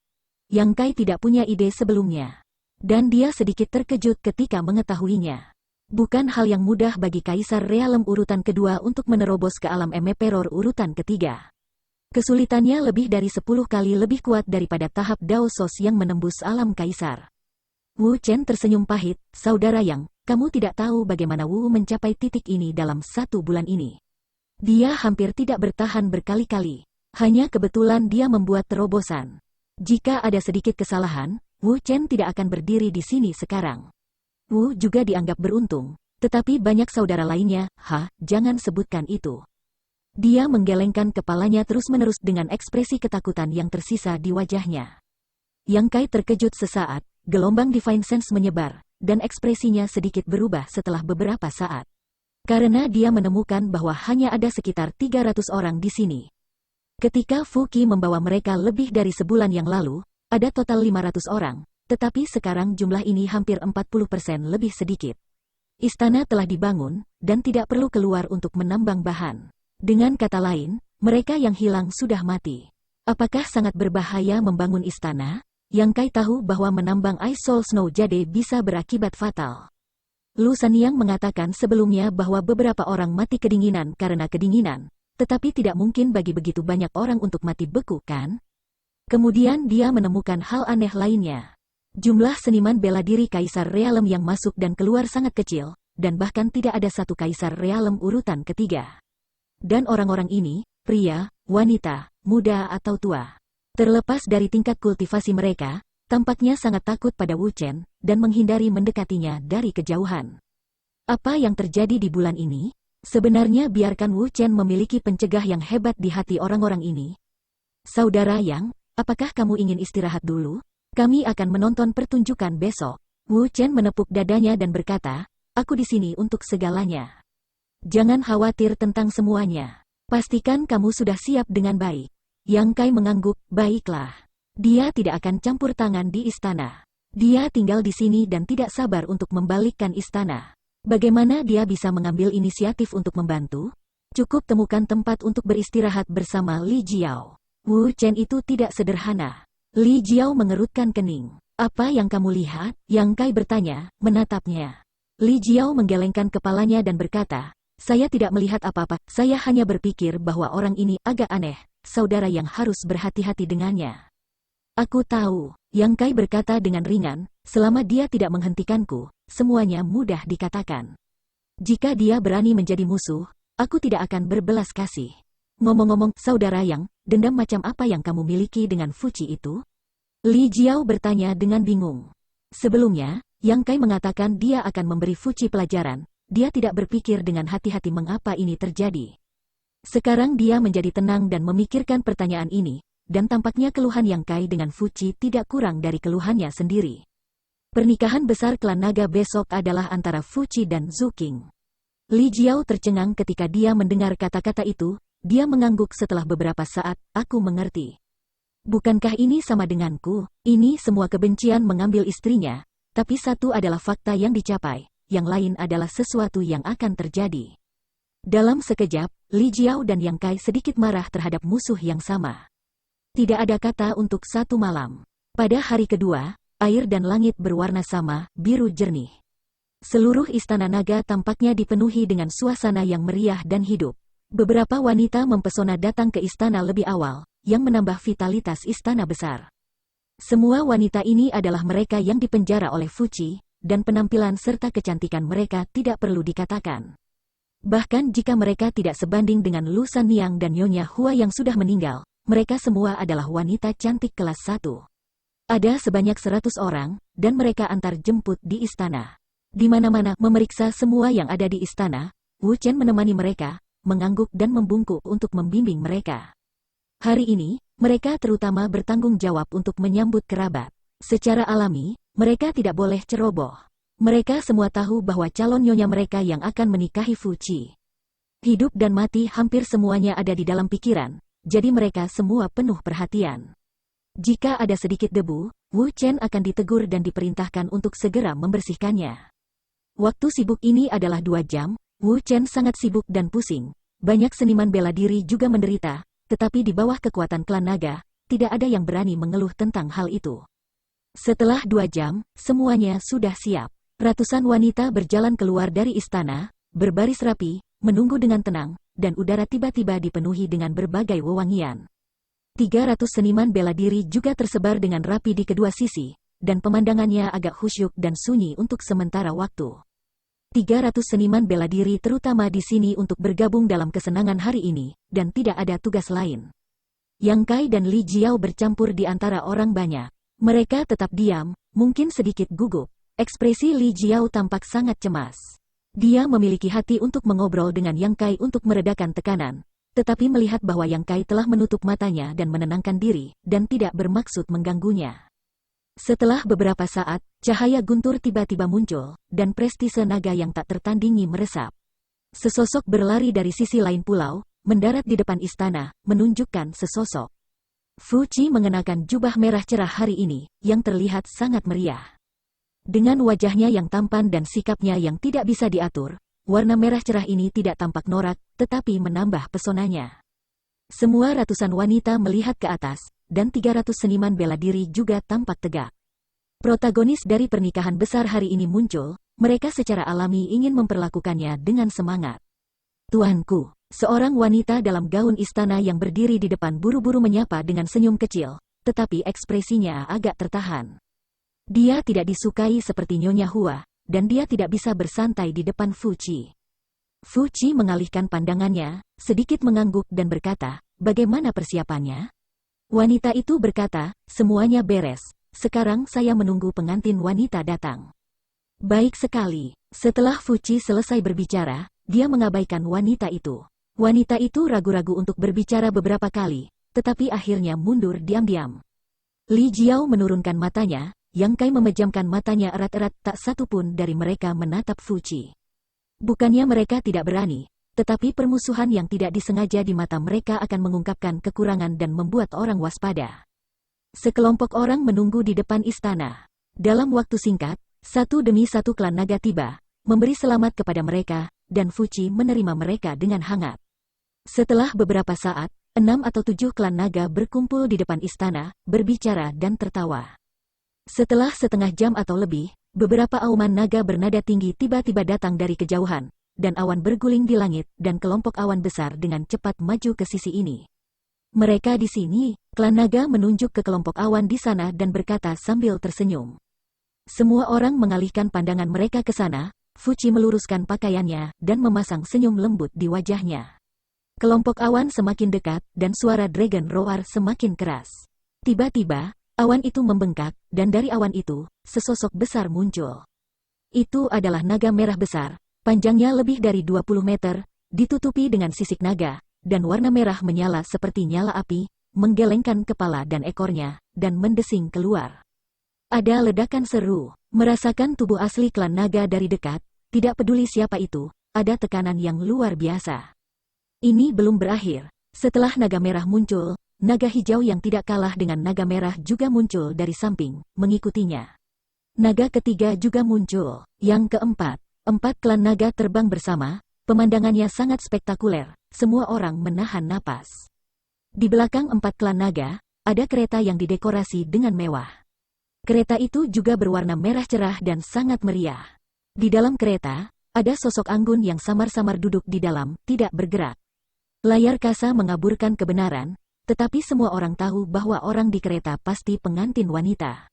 Yang Kai tidak punya ide sebelumnya. Dan dia sedikit terkejut ketika mengetahuinya. Bukan hal yang mudah bagi Kaisar Realem urutan kedua untuk menerobos ke alam Emperor urutan ketiga. Kesulitannya lebih dari 10 kali lebih kuat daripada tahap Daosos yang menembus alam Kaisar. Wu Chen tersenyum pahit, saudara Yang, kamu tidak tahu bagaimana Wu mencapai titik ini dalam 1 bulan ini. Dia hampir tidak bertahan berkali-kali. Hanya kebetulan dia membuat terobosan. Jika ada sedikit kesalahan, Wu Chen tidak akan berdiri di sini sekarang. Wu juga dianggap beruntung, tetapi banyak saudara lainnya, jangan sebutkan itu. Dia menggelengkan kepalanya terus-menerus dengan ekspresi ketakutan yang tersisa di wajahnya. Yang Kai terkejut sesaat, gelombang Divine Sense menyebar, dan ekspresinya sedikit berubah setelah beberapa saat. Karena dia menemukan bahwa hanya ada sekitar 300 orang di sini. Ketika Fu Qi membawa mereka lebih dari sebulan yang lalu, ada total 500 orang. Tetapi sekarang jumlah ini hampir 40% lebih sedikit. Istana telah dibangun, dan tidak perlu keluar untuk menambang bahan. Dengan kata lain, mereka yang hilang sudah mati. Apakah sangat berbahaya membangun istana? Yang Kai tahu bahwa menambang Ice Soul Snow Jade bisa berakibat fatal. Lu Sanyang mengatakan sebelumnya bahwa beberapa orang mati kedinginan karena kedinginan, tetapi tidak mungkin bagi begitu banyak orang untuk mati beku, kan? Kemudian dia menemukan hal aneh lainnya. Jumlah seniman bela diri Kaisar Realem yang masuk dan keluar sangat kecil, dan bahkan tidak ada satu Kaisar Realem urutan ketiga. Dan orang-orang ini, pria, wanita, muda atau tua. Terlepas dari tingkat kultivasi mereka, tampaknya sangat takut pada Wu Chen, dan menghindari mendekatinya dari kejauhan. Apa yang terjadi di bulan ini? Sebenarnya biarkan Wu Chen memiliki pencegah yang hebat di hati orang-orang ini. Saudara Yang, apakah kamu ingin istirahat dulu? Kami akan menonton pertunjukan besok. Wu Chen menepuk dadanya dan berkata, aku di sini untuk segalanya. Jangan khawatir tentang semuanya. Pastikan kamu sudah siap dengan baik. Yang Kai mengangguk, baiklah. Dia tidak akan campur tangan di istana. Dia tinggal di sini dan tidak sabar untuk membalikkan istana. Bagaimana dia bisa mengambil inisiatif untuk membantu? Cukup temukan tempat untuk beristirahat bersama Li Jiao. Wu Chen itu tidak sederhana. Li Jiao mengerutkan kening. Apa yang kamu lihat? Yang Kai bertanya, menatapnya. Li Jiao menggelengkan kepalanya dan berkata, saya tidak melihat apa-apa, saya hanya berpikir bahwa orang ini agak aneh, saudara yang harus berhati-hati dengannya. Aku tahu, Yang Kai berkata dengan ringan, selama dia tidak menghentikanku, semuanya mudah dikatakan. Jika dia berani menjadi musuh, aku tidak akan berbelas kasih. Ngomong-ngomong, saudara Yang, dendam macam apa yang kamu miliki dengan Fuci itu? Li Jiao bertanya dengan bingung. Sebelumnya, Yang Kai mengatakan dia akan memberi Fuci pelajaran, dia tidak berpikir dengan hati-hati mengapa ini terjadi. Sekarang dia menjadi tenang dan memikirkan pertanyaan ini, dan tampaknya keluhan Yang Kai dengan Fuci tidak kurang dari keluhannya sendiri. Pernikahan besar klan naga besok adalah antara Fuci dan Zhu Qing. Li Jiao tercengang ketika dia mendengar kata-kata itu, dia mengangguk setelah beberapa saat, aku mengerti. Bukankah ini sama denganku? Ini semua kebencian mengambil istrinya, tapi satu adalah fakta yang dicapai, yang lain adalah sesuatu yang akan terjadi. Dalam sekejap, Li Jiao dan Yang Kai sedikit marah terhadap musuh yang sama. Tidak ada kata untuk satu malam. Pada hari kedua, air dan langit berwarna sama, biru jernih. Seluruh istana naga tampaknya dipenuhi dengan suasana yang meriah dan hidup. Beberapa wanita mempesona datang ke istana lebih awal, yang menambah vitalitas istana besar. Semua wanita ini adalah mereka yang dipenjara oleh Fuci, dan penampilan serta kecantikan mereka tidak perlu dikatakan. Bahkan jika mereka tidak sebanding dengan Lu Sanniang dan Nyonya Hua yang sudah meninggal, mereka semua adalah wanita cantik kelas 1. Ada sebanyak 100 orang, dan mereka antar jemput di istana. Di mana-mana memeriksa semua yang ada di istana, Wu Chen menemani mereka, mengangguk dan membungkuk untuk membimbing mereka. Hari ini, mereka terutama bertanggung jawab untuk menyambut kerabat. Secara alami, mereka tidak boleh ceroboh. Mereka semua tahu bahwa calon nyonya mereka yang akan menikahi Fuci. Hidup dan mati hampir semuanya ada di dalam pikiran, jadi mereka semua penuh perhatian. Jika ada sedikit debu, Wu Chen akan ditegur dan diperintahkan untuk segera membersihkannya. Waktu sibuk ini adalah 2 jam, Wu Chen sangat sibuk dan pusing. Banyak seniman bela diri juga menderita, tetapi di bawah kekuatan klan naga, tidak ada yang berani mengeluh tentang hal itu. Setelah 2 jam, semuanya sudah siap. Ratusan wanita berjalan keluar dari istana, berbaris rapi, menunggu dengan tenang, dan udara tiba-tiba dipenuhi dengan berbagai wewangian. 300 seniman bela diri juga tersebar dengan rapi di kedua sisi, dan pemandangannya agak khusyuk dan sunyi untuk sementara waktu. 300 seniman bela diri terutama di sini untuk bergabung dalam kesenangan hari ini, dan tidak ada tugas lain. Yang Kai dan Li Jiao bercampur di antara orang banyak. Mereka tetap diam, mungkin sedikit gugup. Ekspresi Li Jiao tampak sangat cemas. Dia memiliki hati untuk mengobrol dengan Yang Kai untuk meredakan tekanan, tetapi melihat bahwa Yang Kai telah menutup matanya dan menenangkan diri, dan tidak bermaksud mengganggunya. Setelah beberapa saat, cahaya guntur tiba-tiba muncul, dan prestise naga yang tak tertandingi meresap. Sesosok berlari dari sisi lain pulau, mendarat di depan istana, menunjukkan sesosok. Fuci mengenakan jubah merah cerah hari ini, yang terlihat sangat meriah. Dengan wajahnya yang tampan dan sikapnya yang tidak bisa diatur, warna merah cerah ini tidak tampak norak, tetapi menambah pesonanya. Semua ratusan wanita melihat ke atas, dan 300 seniman bela diri juga tampak tegak. Protagonis dari pernikahan besar hari ini muncul, mereka secara alami ingin memperlakukannya dengan semangat. Tuanku, seorang wanita dalam gaun istana yang berdiri di depan buru-buru menyapa dengan senyum kecil, tetapi ekspresinya agak tertahan. Dia tidak disukai seperti Nyonya Hua, dan dia tidak bisa bersantai di depan Fuci. Fuci mengalihkan pandangannya, sedikit mengangguk dan berkata, bagaimana persiapannya? Wanita itu berkata, semuanya beres, sekarang saya menunggu pengantin wanita datang. Baik sekali. Setelah Fuci selesai berbicara, dia mengabaikan wanita itu. Wanita itu ragu-ragu untuk berbicara beberapa kali, tetapi akhirnya mundur diam-diam. Li Jiao menurunkan matanya, Yang Kai memejamkan matanya erat-erat, tak satu pun dari mereka menatap Fuci. Bukannya mereka tidak berani, tetapi permusuhan yang tidak disengaja di mata mereka akan mengungkapkan kekurangan dan membuat orang waspada. Sekelompok orang menunggu di depan istana. Dalam waktu singkat, satu demi satu klan naga tiba, memberi selamat kepada mereka, dan Fuci menerima mereka dengan hangat. Setelah beberapa saat, 6 atau 7 klan naga berkumpul di depan istana, berbicara dan tertawa. Setelah setengah jam atau lebih, beberapa auman naga bernada tinggi tiba-tiba datang dari kejauhan, dan awan berguling di langit, dan kelompok awan besar dengan cepat maju ke sisi ini. Mereka di sini, klan naga menunjuk ke kelompok awan di sana dan berkata sambil tersenyum. Semua orang mengalihkan pandangan mereka ke sana. Fuchi meluruskan pakaiannya dan memasang senyum lembut di wajahnya. Kelompok awan semakin dekat dan suara dragon roar semakin keras. Tiba-tiba, awan itu membengkak dan dari awan itu, sesosok besar muncul. Itu adalah naga merah besar, panjangnya lebih dari 20 meter, ditutupi dengan sisik naga, dan warna merah menyala seperti nyala api, menggelengkan kepala dan ekornya, dan mendesing keluar. Ada ledakan seru, merasakan tubuh asli klan naga dari dekat, tidak peduli siapa itu, ada tekanan yang luar biasa. Ini belum berakhir. Setelah naga merah muncul, naga hijau yang tidak kalah dengan naga merah juga muncul dari samping, mengikutinya. Naga ketiga juga muncul. Yang keempat, 4 klan naga terbang bersama, pemandangannya sangat spektakuler, semua orang menahan napas. Di belakang 4 klan naga, ada kereta yang didekorasi dengan mewah. Kereta itu juga berwarna merah cerah dan sangat meriah. Di dalam kereta, ada sosok anggun yang samar-samar duduk di dalam, tidak bergerak. Layar kasa mengaburkan kebenaran, tetapi semua orang tahu bahwa orang di kereta pasti pengantin wanita.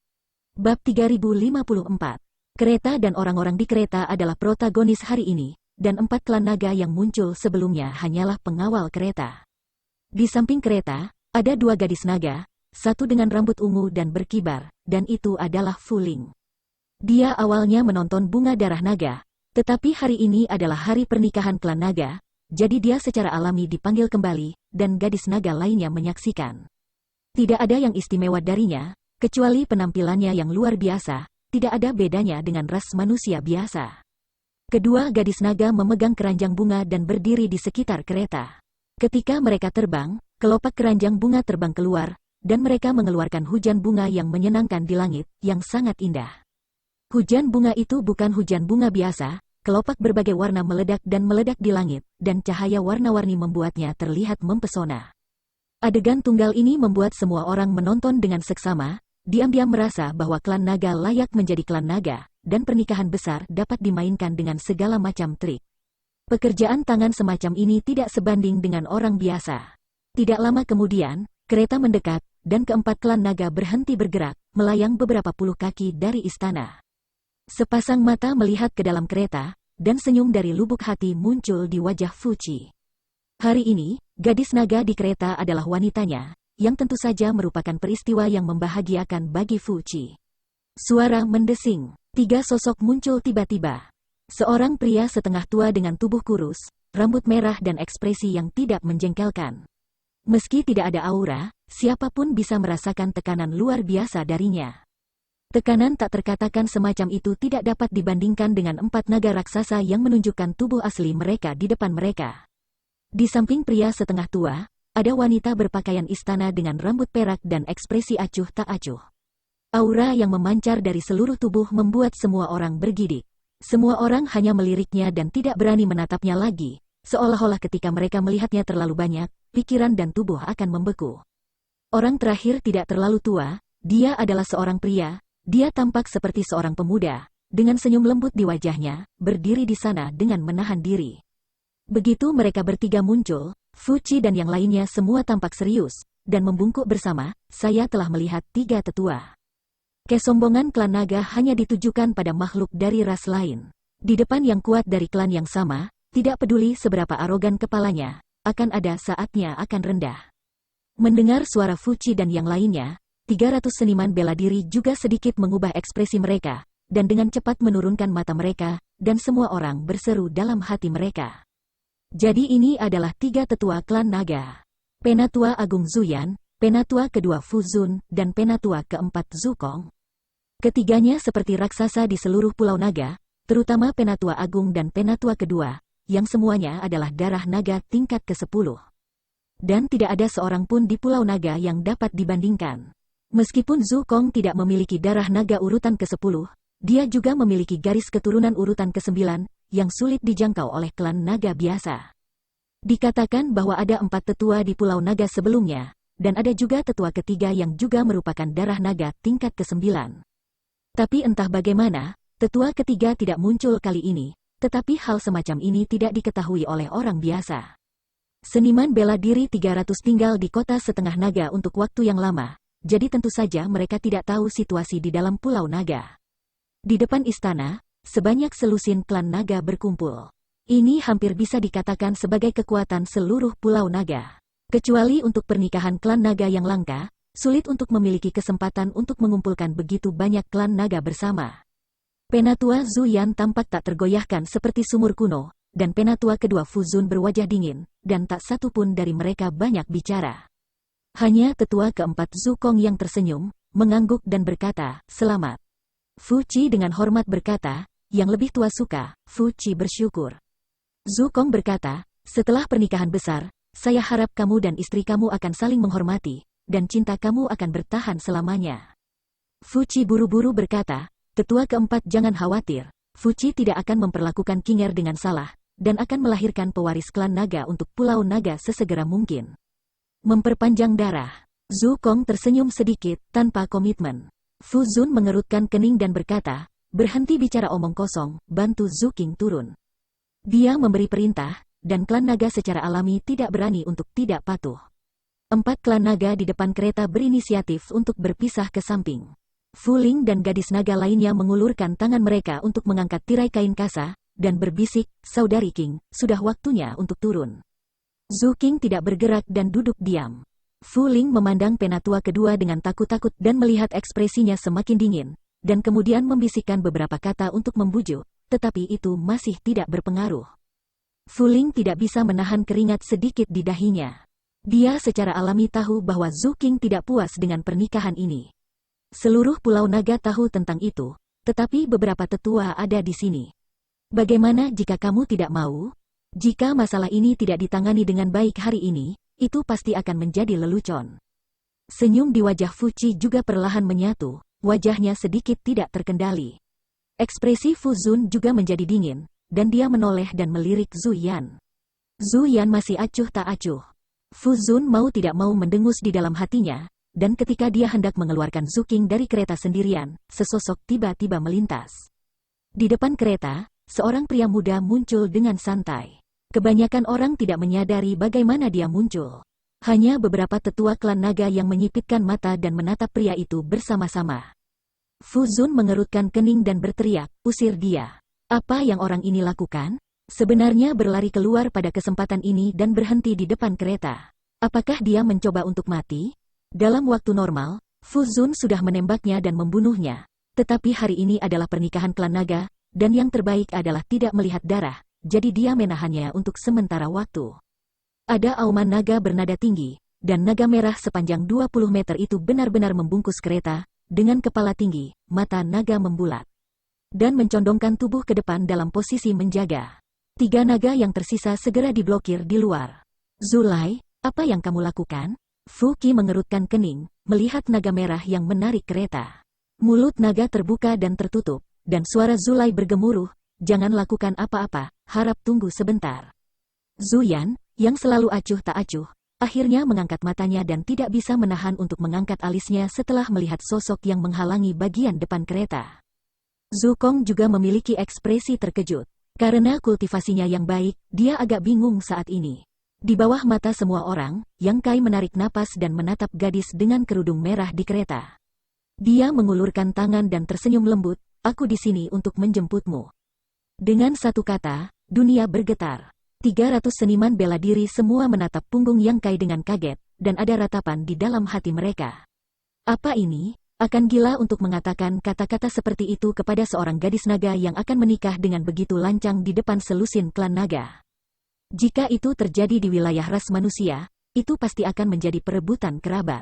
Bab 3054. Kereta dan orang-orang di kereta adalah protagonis hari ini, dan 4 klan naga yang muncul sebelumnya hanyalah pengawal kereta. Di samping kereta, ada 2 gadis naga, satu dengan rambut ungu dan berkibar, dan itu adalah Fu Ling. Dia awalnya menonton bunga darah naga, tetapi hari ini adalah hari pernikahan klan naga, jadi dia secara alami dipanggil kembali, dan gadis naga lainnya menyaksikan. Tidak ada yang istimewa darinya, kecuali penampilannya yang luar biasa, tidak ada bedanya dengan ras manusia biasa. Kedua gadis naga memegang keranjang bunga dan berdiri di sekitar kereta. Ketika mereka terbang, kelopak keranjang bunga terbang keluar, dan mereka mengeluarkan hujan bunga yang menyenangkan di langit, yang sangat indah. Hujan bunga itu bukan hujan bunga biasa, kelopak berbagai warna meledak di langit, dan cahaya warna-warni membuatnya terlihat mempesona. Adegan tunggal ini membuat semua orang menonton dengan seksama, diam-diam merasa bahwa klan naga layak menjadi klan naga, dan pernikahan besar dapat dimainkan dengan segala macam trik. Pekerjaan tangan semacam ini tidak sebanding dengan orang biasa. Tidak lama kemudian, kereta mendekat, dan keempat klan naga berhenti bergerak, melayang beberapa puluh kaki dari istana. Sepasang mata melihat ke dalam kereta, dan senyum dari lubuk hati muncul di wajah Fuchi. Hari ini, gadis naga di kereta adalah wanitanya, yang tentu saja merupakan peristiwa yang membahagiakan bagi Fuchi. Suara mendesing, 3 sosok muncul tiba-tiba. Seorang pria setengah tua dengan tubuh kurus, rambut merah dan ekspresi yang tidak menjengkelkan. Meski tidak ada aura, siapapun bisa merasakan tekanan luar biasa darinya. Tekanan tak terkatakan semacam itu tidak dapat dibandingkan dengan 4 naga raksasa yang menunjukkan tubuh asli mereka di depan mereka. Di samping pria setengah tua, ada wanita berpakaian istana dengan rambut perak dan ekspresi acuh tak acuh. Aura yang memancar dari seluruh tubuh membuat semua orang bergidik. Semua orang hanya meliriknya dan tidak berani menatapnya lagi, seolah-olah ketika mereka melihatnya terlalu banyak, pikiran dan tubuh akan membeku. Orang terakhir tidak terlalu tua, dia adalah seorang pria. Dia tampak seperti seorang pemuda, dengan senyum lembut di wajahnya, berdiri di sana dengan menahan diri. Begitu mereka bertiga muncul, Fuchi dan yang lainnya semua tampak serius, dan membungkuk bersama, saya telah melihat 3 tetua. Kesombongan klan naga hanya ditujukan pada makhluk dari ras lain. Di depan yang kuat dari klan yang sama, tidak peduli seberapa arogan kepalanya, akan ada saatnya akan rendah. Mendengar suara Fuchi dan yang lainnya, 300 seniman bela diri juga sedikit mengubah ekspresi mereka, dan dengan cepat menurunkan mata mereka, dan semua orang berseru dalam hati mereka. Jadi ini adalah 3 tetua klan naga. Penatua Agung Zuyan, Penatua kedua Fu Zun, dan Penatua keempat Zukong. Ketiganya seperti raksasa di seluruh Pulau Naga, terutama Penatua Agung dan Penatua kedua, yang semuanya adalah darah naga tingkat ke-10. Dan tidak ada seorang pun di Pulau Naga yang dapat dibandingkan. Meskipun Zukong tidak memiliki darah naga urutan ke-10, dia juga memiliki garis keturunan urutan ke-9, yang sulit dijangkau oleh klan naga biasa. Dikatakan bahwa ada 4 tetua di Pulau Naga sebelumnya, dan ada juga tetua ketiga yang juga merupakan darah naga tingkat ke-9. Tapi entah bagaimana, tetua ketiga tidak muncul kali ini, tetapi hal semacam ini tidak diketahui oleh orang biasa. Seniman bela diri 300 tinggal di kota setengah naga untuk waktu yang lama, jadi tentu saja mereka tidak tahu situasi di dalam Pulau Naga. Di depan istana, sebanyak selusin klan naga berkumpul. Ini hampir bisa dikatakan sebagai kekuatan seluruh Pulau Naga. Kecuali untuk pernikahan klan naga yang langka, sulit untuk memiliki kesempatan untuk mengumpulkan begitu banyak klan naga bersama. Penatua Zhu Yan tampak tak tergoyahkan seperti sumur kuno, dan penatua kedua Fu Zun berwajah dingin, dan tak satu pun dari mereka banyak bicara. Hanya tetua keempat Zhu Kong yang tersenyum, mengangguk dan berkata, "Selamat." Fu Qi dengan hormat berkata, "Yang lebih tua suka." Fu Qi bersyukur. Zhu Kong berkata, "Setelah pernikahan besar, saya harap kamu dan istri kamu akan saling menghormati, dan cinta kamu akan bertahan selamanya." Fu Qi buru-buru berkata, "Tetua keempat jangan khawatir, Fu Qi tidak akan memperlakukan Kinger dengan salah, dan akan melahirkan pewaris klan naga untuk Pulau Naga sesegera mungkin." Memperpanjang darah. Zhu Kong tersenyum sedikit, tanpa komitmen. Fu Zun mengerutkan kening dan berkata, "Berhenti bicara omong kosong, bantu Zhu King turun." Dia memberi perintah, dan klan naga secara alami tidak berani untuk tidak patuh. 4 klan naga di depan kereta berinisiatif untuk berpisah ke samping. Fu Ling dan gadis naga lainnya mengulurkan tangan mereka untuk mengangkat tirai kain kasa, dan berbisik, "Saudari King, sudah waktunya untuk turun." Zhu King tidak bergerak dan duduk diam. Fu Ling memandang penatua kedua dengan takut-takut dan melihat ekspresinya semakin dingin, dan kemudian membisikkan beberapa kata untuk membujuk, tetapi itu masih tidak berpengaruh. Fu Ling tidak bisa menahan keringat sedikit di dahinya. Dia secara alami tahu bahwa Zhu King tidak puas dengan pernikahan ini. Seluruh Pulau Naga tahu tentang itu, tetapi beberapa tetua ada di sini. Bagaimana jika kamu tidak mau? Jika masalah ini tidak ditangani dengan baik hari ini, itu pasti akan menjadi lelucon. Senyum di wajah Fu Qi juga perlahan menyatu, wajahnya sedikit tidak terkendali. Ekspresi Fu Zun juga menjadi dingin, dan dia menoleh dan melirik Zhu Yan. Zhu Yan masih acuh tak acuh. Fu Zun mau tidak mau mendengus di dalam hatinya, dan ketika dia hendak mengeluarkan Zhu King dari kereta sendirian, sesosok tiba-tiba melintas. Di depan kereta, seorang pria muda muncul dengan santai. Kebanyakan orang tidak menyadari bagaimana dia muncul. Hanya beberapa tetua klan naga yang menyipitkan mata dan menatap pria itu bersama-sama. Fu Zun mengerutkan kening dan berteriak, "Usir dia." Apa yang orang ini lakukan? Sebenarnya berlari keluar pada kesempatan ini dan berhenti di depan kereta. Apakah dia mencoba untuk mati? Dalam waktu normal, Fu Zun sudah menembaknya dan membunuhnya. Tetapi hari ini adalah pernikahan klan naga, dan yang terbaik adalah tidak melihat darah, jadi dia menahannya untuk sementara waktu. Ada auman naga bernada tinggi, dan naga merah sepanjang 20 meter itu benar-benar membungkus kereta, dengan kepala tinggi, mata naga membulat, dan mencondongkan tubuh ke depan dalam posisi menjaga. 3 naga yang tersisa segera diblokir di luar. "Zulai, apa yang kamu lakukan?" Fu Qi mengerutkan kening, melihat naga merah yang menarik kereta. Mulut naga terbuka dan tertutup, dan suara Zulai bergemuruh, "Jangan lakukan apa-apa, harap tunggu sebentar." Zhu Yan, yang selalu acuh tak acuh, akhirnya mengangkat matanya dan tidak bisa menahan untuk mengangkat alisnya setelah melihat sosok yang menghalangi bagian depan kereta. Zhu Kong juga memiliki ekspresi terkejut. Karena kultivasinya yang baik, dia agak bingung saat ini. Di bawah mata semua orang, Yang Kai menarik napas dan menatap gadis dengan kerudung merah di kereta. Dia mengulurkan tangan dan tersenyum lembut, "Aku di sini untuk menjemputmu." Dengan satu kata, dunia bergetar. 300 seniman bela diri semua menatap punggung Yang Kai dengan kaget, dan ada ratapan di dalam hati mereka. Apa ini? Akan gila untuk mengatakan kata-kata seperti itu kepada seorang gadis naga yang akan menikah dengan begitu lancang di depan selusin klan naga. Jika itu terjadi di wilayah ras manusia, itu pasti akan menjadi perebutan kerabat.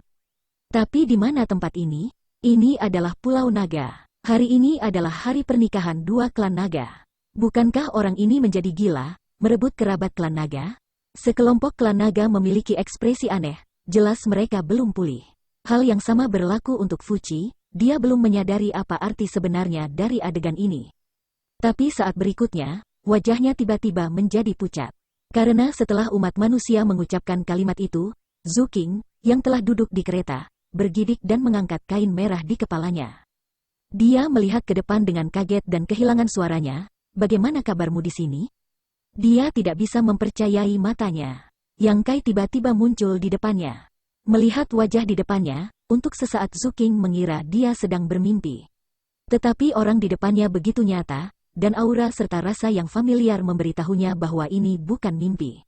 Tapi di mana tempat ini? Ini adalah Pulau Naga. Hari ini adalah hari pernikahan 2 klan naga. Bukankah orang ini menjadi gila, merebut kerabat klan naga? Sekelompok klan naga memiliki ekspresi aneh, jelas mereka belum pulih. Hal yang sama berlaku untuk Fu Qi, dia belum menyadari apa arti sebenarnya dari adegan ini. Tapi saat berikutnya, wajahnya tiba-tiba menjadi pucat. Karena setelah umat manusia mengucapkan kalimat itu, Zhu Qing, yang telah duduk di kereta, bergidik dan mengangkat kain merah di kepalanya. Dia melihat ke depan dengan kaget dan kehilangan suaranya. Bagaimana kabarmu di sini? Dia tidak bisa mempercayai matanya. Yang Kai tiba-tiba muncul di depannya. Melihat wajah di depannya, untuk sesaat Zhu Qing mengira dia sedang bermimpi. Tetapi orang di depannya begitu nyata, dan aura serta rasa yang familiar memberitahunya bahwa ini bukan mimpi.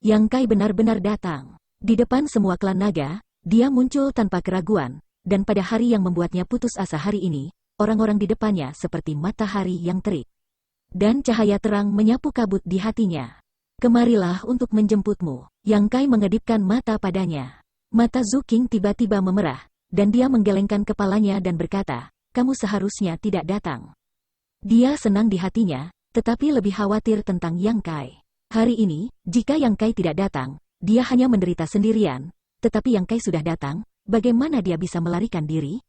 Yang Kai benar-benar datang. Di depan semua klan naga, dia muncul tanpa keraguan, dan pada hari yang membuatnya putus asa hari ini, orang-orang di depannya seperti matahari yang terik. Dan cahaya terang menyapu kabut di hatinya. Kemarilah untuk menjemputmu. Yang Kai mengedipkan mata padanya. Mata Zhu Qing tiba-tiba memerah, dan dia menggelengkan kepalanya dan berkata, kamu seharusnya tidak datang. Dia senang di hatinya, tetapi lebih khawatir tentang Yang Kai. Hari ini, jika Yang Kai tidak datang, dia hanya menderita sendirian, tetapi Yang Kai sudah datang, bagaimana dia bisa melarikan diri?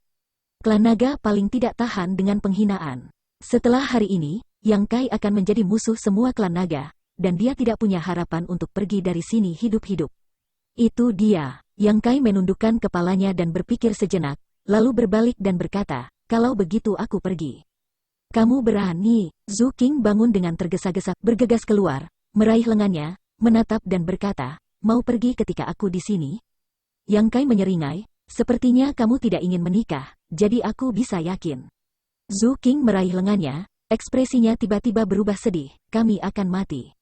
Klan naga paling tidak tahan dengan penghinaan. Setelah hari ini, Yang Kai akan menjadi musuh semua klan naga, dan dia tidak punya harapan untuk pergi dari sini hidup-hidup. Itu dia. Yang Kai menundukkan kepalanya dan berpikir sejenak, lalu berbalik dan berkata, kalau begitu aku pergi. Kamu berani? Zhu Qing bangun dengan tergesa-gesa, bergegas keluar, meraih lengannya, menatap dan berkata, mau pergi ketika aku di sini? Yang Kai menyeringai, sepertinya kamu tidak ingin menikah, jadi aku bisa yakin. Zhu Qing meraih lengannya, ekspresinya tiba-tiba berubah sedih, kami akan mati.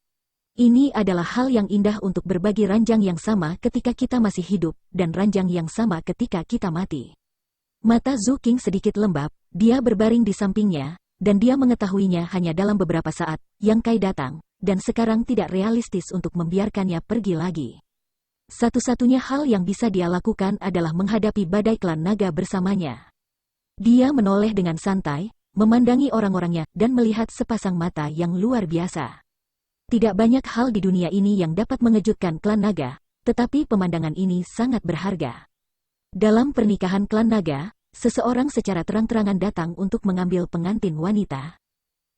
Ini adalah hal yang indah untuk berbagi ranjang yang sama ketika kita masih hidup, dan ranjang yang sama ketika kita mati. Mata Zhu Qing sedikit lembab, dia berbaring di sampingnya, dan dia mengetahuinya hanya dalam beberapa saat, Yang Kai datang, dan sekarang tidak realistis untuk membiarkannya pergi lagi. Satu-satunya hal yang bisa dia lakukan adalah menghadapi badai klan naga bersamanya. Dia menoleh dengan santai, memandangi orang-orangnya, dan melihat sepasang mata yang luar biasa. Tidak banyak hal di dunia ini yang dapat mengejutkan klan naga, tetapi pemandangan ini sangat berharga. Dalam pernikahan klan naga, seseorang secara terang-terangan datang untuk mengambil pengantin wanita.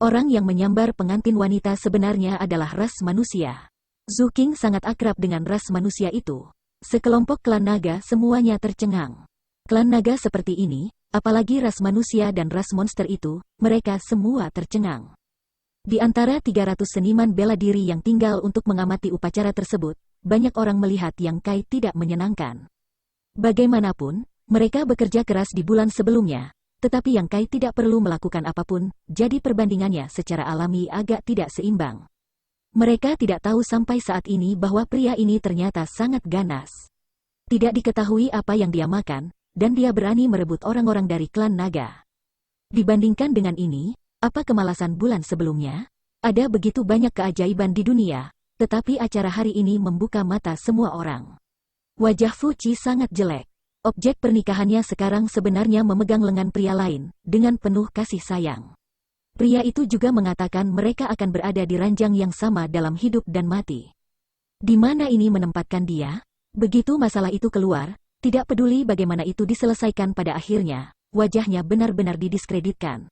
Orang yang menyambar pengantin wanita sebenarnya adalah ras manusia. Zhu Qing sangat akrab dengan ras manusia itu. Sekelompok klan naga semuanya tercengang. Klan naga seperti ini, apalagi ras manusia dan ras monster itu, mereka semua tercengang. Di antara 300 seniman bela diri yang tinggal untuk mengamati upacara tersebut, banyak orang melihat Yang Kai tidak menyenangkan. Bagaimanapun, mereka bekerja keras di bulan sebelumnya, tetapi Yang Kai tidak perlu melakukan apapun, jadi perbandingannya secara alami agak tidak seimbang. Mereka tidak tahu sampai saat ini bahwa pria ini ternyata sangat ganas. Tidak diketahui apa yang dia makan, dan dia berani merebut orang-orang dari klan naga. Dibandingkan dengan ini, apa kemalasan bulan sebelumnya? Ada begitu banyak keajaiban di dunia, tetapi acara hari ini membuka mata semua orang. Wajah Fuci sangat jelek. Objek pernikahannya sekarang sebenarnya memegang lengan pria lain, dengan penuh kasih sayang. Pria itu juga mengatakan mereka akan berada di ranjang yang sama dalam hidup dan mati. Di mana ini menempatkan dia? Begitu masalah itu keluar, tidak peduli bagaimana itu diselesaikan pada akhirnya, wajahnya benar-benar didiskreditkan.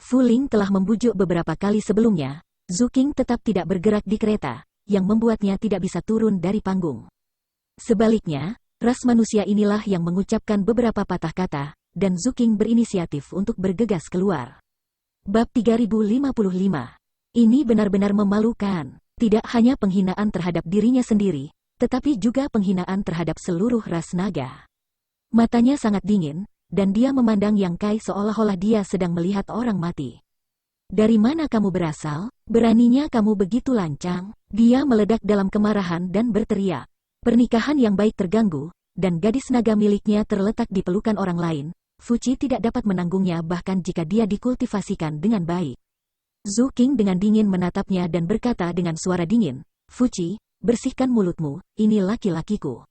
Fu Ling telah membujuk beberapa kali sebelumnya, Zhu Qing tetap tidak bergerak di kereta, yang membuatnya tidak bisa turun dari panggung. Sebaliknya, ras manusia inilah yang mengucapkan beberapa patah kata, dan Zhu Qing berinisiatif untuk bergegas keluar. Bab 3055. Ini benar-benar memalukan. Tidak hanya penghinaan terhadap dirinya sendiri, tetapi juga penghinaan terhadap seluruh ras naga. Matanya sangat dingin, dan dia memandang Yang Kai seolah-olah dia sedang melihat orang mati. Dari mana kamu berasal? Beraninya kamu begitu lancang? Dia meledak dalam kemarahan dan berteriak. Pernikahan yang baik terganggu, dan gadis naga miliknya terletak di pelukan orang lain. Fuci tidak dapat menanggungnya bahkan jika dia dikultivasikan dengan baik. Zhu Qing dengan dingin menatapnya dan berkata dengan suara dingin, Fuci, bersihkan mulutmu, ini laki-lakiku.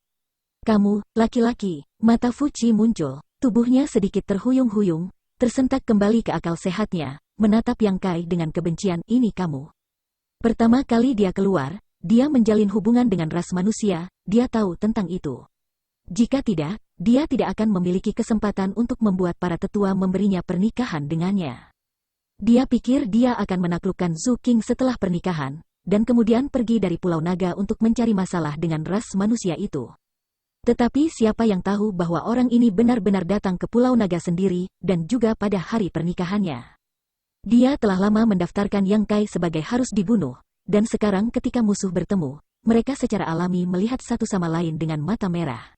Kamu, laki-laki. Mata Fuci muncul. Tubuhnya sedikit terhuyung-huyung, tersentak kembali ke akal sehatnya, menatap Yang Kai dengan kebencian, ini kamu. Pertama kali dia keluar, dia menjalin hubungan dengan ras manusia, dia tahu tentang itu. Jika tidak, dia tidak akan memiliki kesempatan untuk membuat para tetua memberinya pernikahan dengannya. Dia pikir dia akan menaklukkan Zhu Qing setelah pernikahan, dan kemudian pergi dari Pulau Naga untuk mencari masalah dengan ras manusia itu. Tetapi siapa yang tahu bahwa orang ini benar-benar datang ke Pulau Naga sendiri, dan juga pada hari pernikahannya. Dia telah lama mendaftarkan Yang Kai sebagai harus dibunuh, dan sekarang ketika musuh bertemu, mereka secara alami melihat satu sama lain dengan mata merah.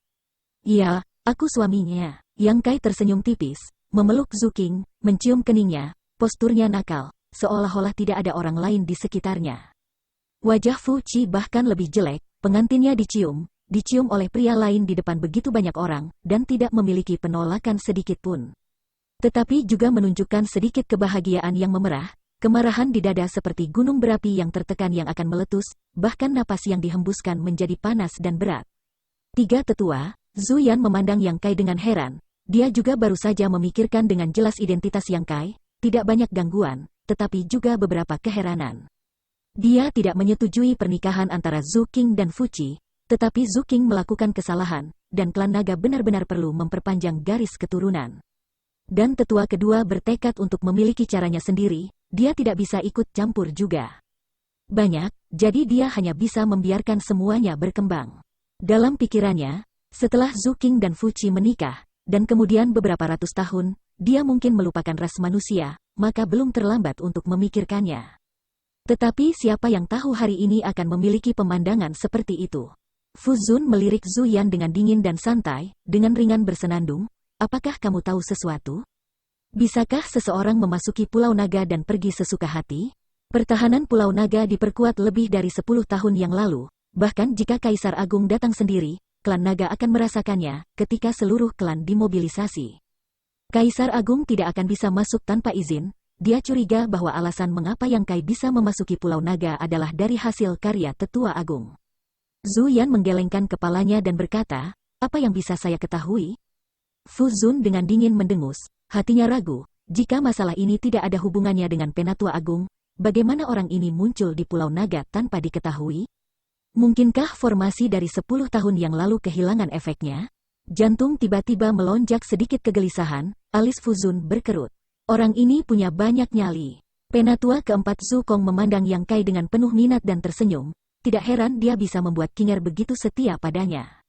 "Iya, aku suaminya." Yang Kai tersenyum tipis, memeluk Zhu Qing, mencium keningnya, posturnya nakal, seolah-olah tidak ada orang lain di sekitarnya. Wajah Fu Qi bahkan lebih jelek, pengantinnya dicium oleh pria lain di depan begitu banyak orang, dan tidak memiliki penolakan sedikit pun. Tetapi juga menunjukkan sedikit kebahagiaan yang memerah, kemarahan di dada seperti gunung berapi yang tertekan yang akan meletus, bahkan napas yang dihembuskan menjadi panas dan berat. Tiga tetua, Zhu Yan memandang Yang Kai dengan heran. Dia juga baru saja memikirkan dengan jelas identitas Yang Kai, tidak banyak gangguan, tetapi juga beberapa keheranan. Dia tidak menyetujui pernikahan antara Zhu Qing dan Fu Qi, tetapi Zhu Qing melakukan kesalahan, dan klan naga benar-benar perlu memperpanjang garis keturunan. Dan tetua kedua bertekad untuk memiliki caranya sendiri, dia tidak bisa ikut campur juga. Banyak, jadi dia hanya bisa membiarkan semuanya berkembang. Dalam pikirannya, setelah Zhu Qing dan Fu Qi menikah, dan kemudian beberapa ratus tahun, dia mungkin melupakan ras manusia, maka belum terlambat untuk memikirkannya. Tetapi siapa yang tahu hari ini akan memiliki pemandangan seperti itu? Fu Zun melirik Zhu Yan dengan dingin dan santai, dengan ringan bersenandung, "Apakah kamu tahu sesuatu? Bisakah seseorang memasuki Pulau Naga dan pergi sesuka hati?" Pertahanan Pulau Naga diperkuat lebih dari 10 tahun yang lalu, bahkan jika Kaisar Agung datang sendiri, klan naga akan merasakannya ketika seluruh klan dimobilisasi. Kaisar Agung tidak akan bisa masuk tanpa izin. Dia curiga bahwa alasan mengapa Yang Kai bisa memasuki Pulau Naga adalah dari hasil karya Tetua Agung. Zhu Yan menggelengkan kepalanya dan berkata, "Apa yang bisa saya ketahui?" Fu Zun dengan dingin mendengus, hatinya ragu, jika masalah ini tidak ada hubungannya dengan Penatua Agung, bagaimana orang ini muncul di Pulau Naga tanpa diketahui? Mungkinkah formasi dari 10 tahun yang lalu kehilangan efeknya? Jantung tiba-tiba melonjak sedikit kegelisahan, alis Fu Zun berkerut. Orang ini punya banyak nyali. Penatua keempat Zhu Kong memandang Yang Kai dengan penuh minat dan tersenyum. Tidak heran dia bisa membuat Kinger begitu setia padanya.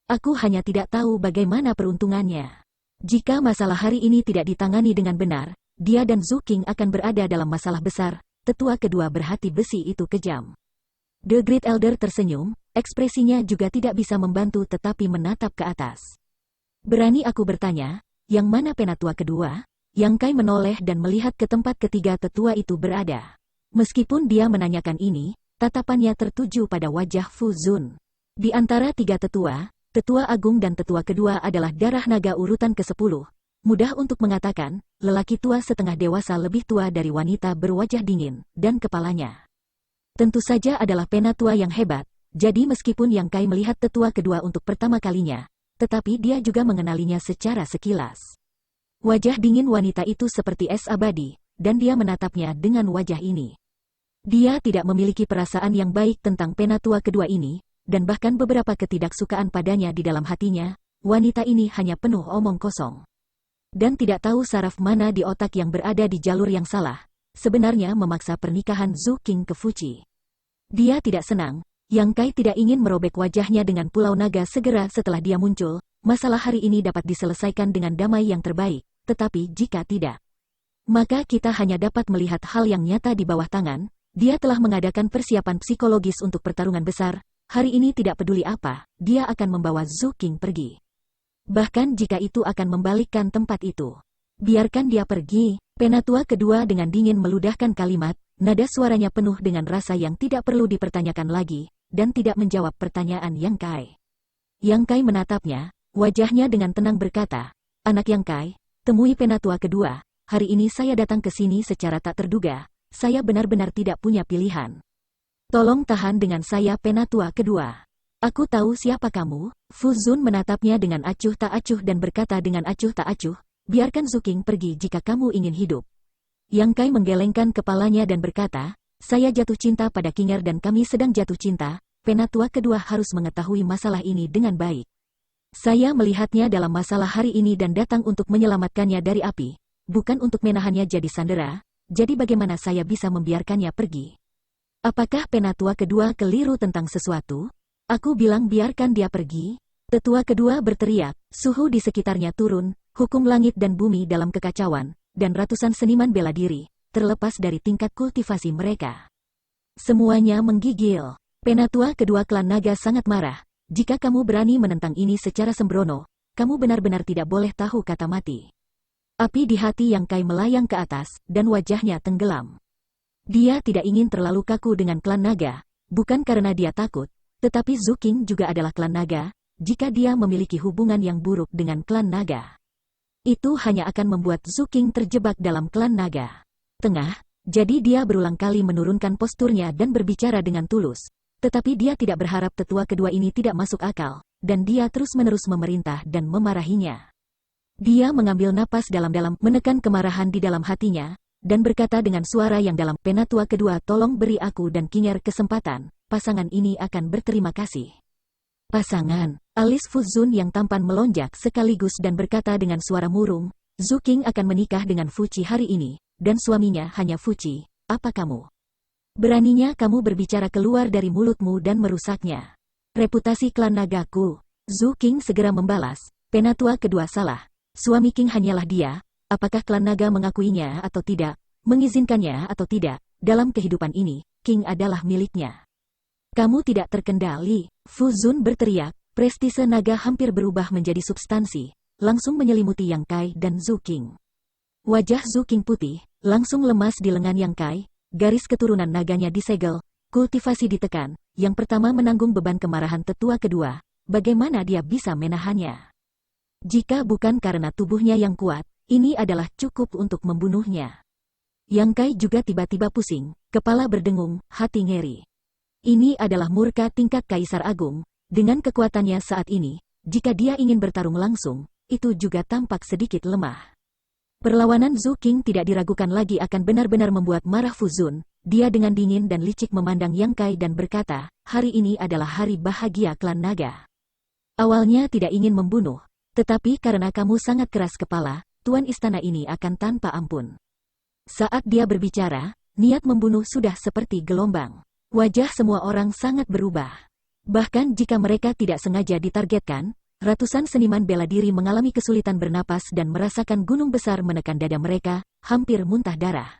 "Aku hanya tidak tahu bagaimana peruntungannya. Jika masalah hari ini tidak ditangani dengan benar, dia dan Zhu Qing akan berada dalam masalah besar." Tetua kedua berhati besi itu kejam. The Great Elder tersenyum, ekspresinya juga tidak bisa membantu tetapi menatap ke atas. "Berani aku bertanya, yang mana Penatua kedua?" Yang Kai menoleh dan melihat ke tempat ketiga tetua itu berada. Meskipun dia menanyakan ini, tatapannya tertuju pada wajah Fu Zun. Di antara tiga tetua, Tetua Agung dan Tetua kedua adalah darah naga urutan ke-10. Mudah untuk mengatakan, lelaki tua setengah dewasa lebih tua dari wanita berwajah dingin, dan kepalanya tentu saja adalah penatua yang hebat, jadi meskipun Yang Kai melihat tetua kedua untuk pertama kalinya, tetapi dia juga mengenalinya secara sekilas. Wajah dingin wanita itu seperti es abadi, dan dia menatapnya dengan wajah ini. Dia tidak memiliki perasaan yang baik tentang penatua kedua ini, dan bahkan beberapa ketidaksukaan padanya di dalam hatinya. Wanita ini hanya penuh omong kosong. Dan tidak tahu saraf mana di otak yang berada di jalur yang salah, sebenarnya memaksa pernikahan Zhu Qing ke Fu Qi. Dia tidak senang, Yang Kai tidak ingin merobek wajahnya dengan Pulau Naga segera setelah dia muncul. Masalah hari ini dapat diselesaikan dengan damai yang terbaik, tetapi jika tidak, maka kita hanya dapat melihat hal yang nyata di bawah tangan. Dia telah mengadakan persiapan psikologis untuk pertarungan besar. Hari ini tidak peduli apa, dia akan membawa Zhu Qing pergi. Bahkan jika itu akan membalikkan tempat itu. Biarkan dia pergi. Penatua kedua dengan dingin meludahkan kalimat, nada suaranya penuh dengan rasa yang tidak perlu dipertanyakan lagi, dan tidak menjawab pertanyaan Yang Kai. Yang Kai menatapnya, wajahnya dengan tenang berkata, "Anak Yang Kai, temui penatua kedua. Hari ini saya datang ke sini secara tak terduga. Saya benar-benar tidak punya pilihan. Tolong tahan dengan saya penatua kedua." "Aku tahu siapa kamu." Fu Zun menatapnya dengan acuh tak acuh dan berkata dengan acuh tak acuh, "Biarkan Zhu Qing pergi jika kamu ingin hidup." Yang Kai menggelengkan kepalanya dan berkata, "Saya jatuh cinta pada Kinger dan kami sedang jatuh cinta. Penatua kedua harus mengetahui masalah ini dengan baik. Saya melihatnya dalam masalah hari ini dan datang untuk menyelamatkannya dari api, bukan untuk menahannya jadi sandera. Jadi bagaimana saya bisa membiarkannya pergi? Apakah penatua kedua keliru tentang sesuatu? Aku bilang biarkan dia pergi. Tetua kedua berteriak, suhu di sekitarnya turun, hukum langit dan bumi dalam kekacauan, dan ratusan seniman bela diri, terlepas dari tingkat kultivasi mereka. Semuanya menggigil. Penatua kedua klan naga sangat marah. Jika kamu berani menentang ini secara sembrono, kamu benar-benar tidak boleh tahu kata mati. Api di hati Yang Kai melayang ke atas, dan wajahnya tenggelam. Dia tidak ingin terlalu kaku dengan klan naga, bukan karena dia takut, tetapi Zhu Qing juga adalah klan naga. Jika dia memiliki hubungan yang buruk dengan klan naga, itu hanya akan membuat Zhu Qing terjebak dalam klan naga. Jadi dia berulang kali menurunkan posturnya dan berbicara dengan tulus. Tetapi dia tidak berharap tetua kedua ini tidak masuk akal, dan dia terus-menerus memerintah dan memarahinya. Dia mengambil napas dalam-dalam, menekan kemarahan di dalam hatinya, dan berkata dengan suara yang dalam, penatua kedua, tolong beri aku dan Qinger kesempatan, pasangan ini akan berterima kasih. Pasangan, alis Fu Zun yang tampan melonjak sekaligus dan berkata dengan suara murung, Zhu Qing akan menikah dengan Fu Qi hari ini, dan suaminya hanya Fu Qi. Apa kamu? Beraninya kamu berbicara keluar dari mulutmu dan merusaknya reputasi klan nagaku. Zhu Qing segera membalas, penatua kedua salah. Suami Qing hanyalah dia. Apakah klan naga mengakuinya atau tidak, mengizinkannya atau tidak, dalam kehidupan ini, Qing adalah miliknya. Kamu tidak terkendali. Fu Zun berteriak, prestise naga hampir berubah menjadi substansi, langsung menyelimuti Yang Kai dan Zhu Qing. Wajah Zhu Qing putih, langsung lemas di lengan Yang Kai, garis keturunan naganya disegel, kultivasi ditekan, yang pertama menanggung beban kemarahan tetua kedua, bagaimana dia bisa menahannya? Jika bukan karena tubuhnya yang kuat, ini adalah cukup untuk membunuhnya. Yang Kai juga tiba-tiba pusing, kepala berdengung, hati ngeri. Ini adalah murka tingkat Kaisar Agung. Dengan kekuatannya saat ini, jika dia ingin bertarung langsung, itu juga tampak sedikit lemah. Perlawanan Zhu Qing tidak diragukan lagi akan benar-benar membuat marah Fu Zun. Dia dengan dingin dan licik memandang Yang Kai dan berkata, hari ini adalah hari bahagia klan naga. Awalnya tidak ingin membunuh, tetapi karena kamu sangat keras kepala, tuan istana ini akan tanpa ampun. Saat dia berbicara, niat membunuh sudah seperti gelombang. Wajah semua orang sangat berubah. Bahkan jika mereka tidak sengaja ditargetkan, ratusan seniman bela diri mengalami kesulitan bernapas dan merasakan gunung besar menekan dada mereka, hampir muntah darah.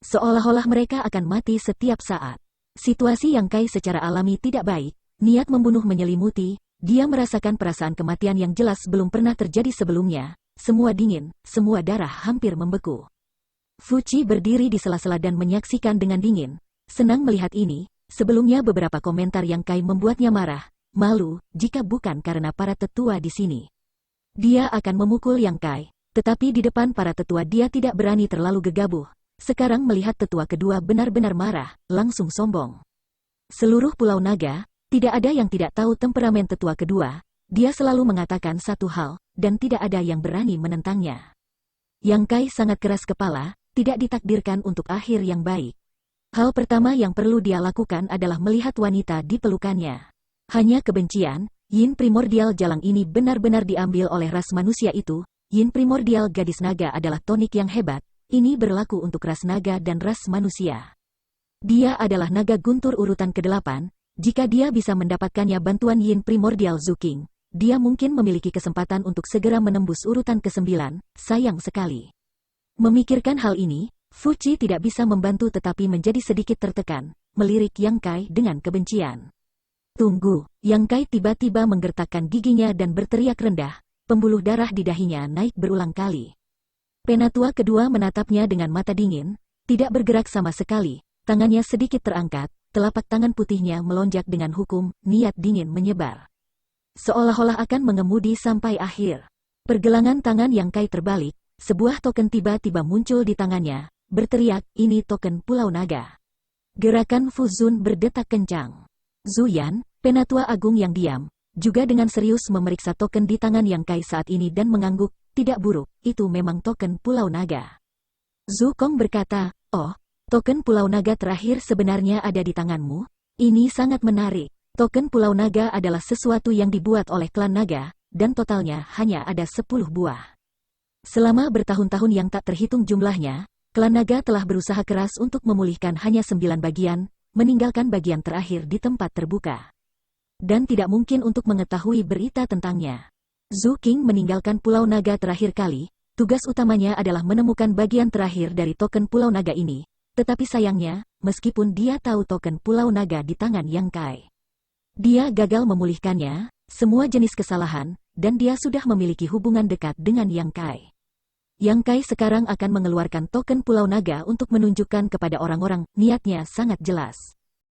Seolah-olah mereka akan mati setiap saat. Situasi Yang Kai secara alami tidak baik, niat membunuh menyelimuti, dia merasakan perasaan kematian yang jelas belum pernah terjadi sebelumnya. Semua dingin, semua darah hampir membeku. Fu Qi berdiri di sela-sela dan menyaksikan dengan dingin. Senang melihat ini, sebelumnya beberapa komentar Yang Kai membuatnya marah, malu, jika bukan karena para tetua di sini. Dia akan memukul Yang Kai, tetapi di depan para tetua dia tidak berani terlalu gegabah. Sekarang melihat tetua kedua benar-benar marah, langsung sombong. Seluruh Pulau Naga, tidak ada yang tidak tahu temperamen tetua kedua. Dia selalu mengatakan satu hal, dan tidak ada yang berani menentangnya. Yang Kai sangat keras kepala, tidak ditakdirkan untuk akhir yang baik. Hal pertama yang perlu dia lakukan adalah melihat wanita di pelukannya. Hanya kebencian, yin primordial jalang ini benar-benar diambil oleh ras manusia itu. Yin primordial gadis naga adalah tonik yang hebat, ini berlaku untuk ras naga dan ras manusia. Dia adalah naga guntur urutan ke-8, jika dia bisa mendapatkannya bantuan yin primordial Zhu Qing, dia mungkin memiliki kesempatan untuk segera menembus urutan ke-9, sayang sekali. Memikirkan hal ini, Fu Qi tidak bisa membantu tetapi menjadi sedikit tertekan, melirik Yang Kai dengan kebencian. Tunggu, Yang Kai tiba-tiba menggertakkan giginya dan berteriak rendah, pembuluh darah di dahinya naik berulang kali. Penatua kedua menatapnya dengan mata dingin, tidak bergerak sama sekali, tangannya sedikit terangkat, telapak tangan putihnya melonjak dengan hukum, niat dingin menyebar. Seolah-olah akan mengemudi sampai akhir. Pergelangan tangan Yang Kai terbalik, sebuah token tiba-tiba muncul di tangannya, berteriak, ini token Pulau Naga. Gerakan Fu Zun berdetak kencang. Zhu Yan, penatua agung yang diam, juga dengan serius memeriksa token di tangan Yang Kai saat ini dan mengangguk, tidak buruk, itu memang token Pulau Naga. Zhu Kong berkata, oh, token Pulau Naga terakhir sebenarnya ada di tanganmu? Ini sangat menarik. Token Pulau Naga adalah sesuatu yang dibuat oleh klan naga, dan totalnya hanya ada 10 buah. Selama bertahun-tahun yang tak terhitung jumlahnya, klan naga telah berusaha keras untuk memulihkan hanya 9 bagian, meninggalkan bagian terakhir di tempat terbuka. Dan tidak mungkin untuk mengetahui berita tentangnya. Zhu Qing meninggalkan Pulau Naga terakhir kali, tugas utamanya adalah menemukan bagian terakhir dari token Pulau Naga ini, tetapi sayangnya, meskipun dia tahu token Pulau Naga di tangan Yang Kai, dia gagal memulihkannya, semua jenis kesalahan, dan dia sudah memiliki hubungan dekat dengan Yang Kai. Yang Kai sekarang akan mengeluarkan token Pulau Naga untuk menunjukkan kepada orang-orang, niatnya sangat jelas.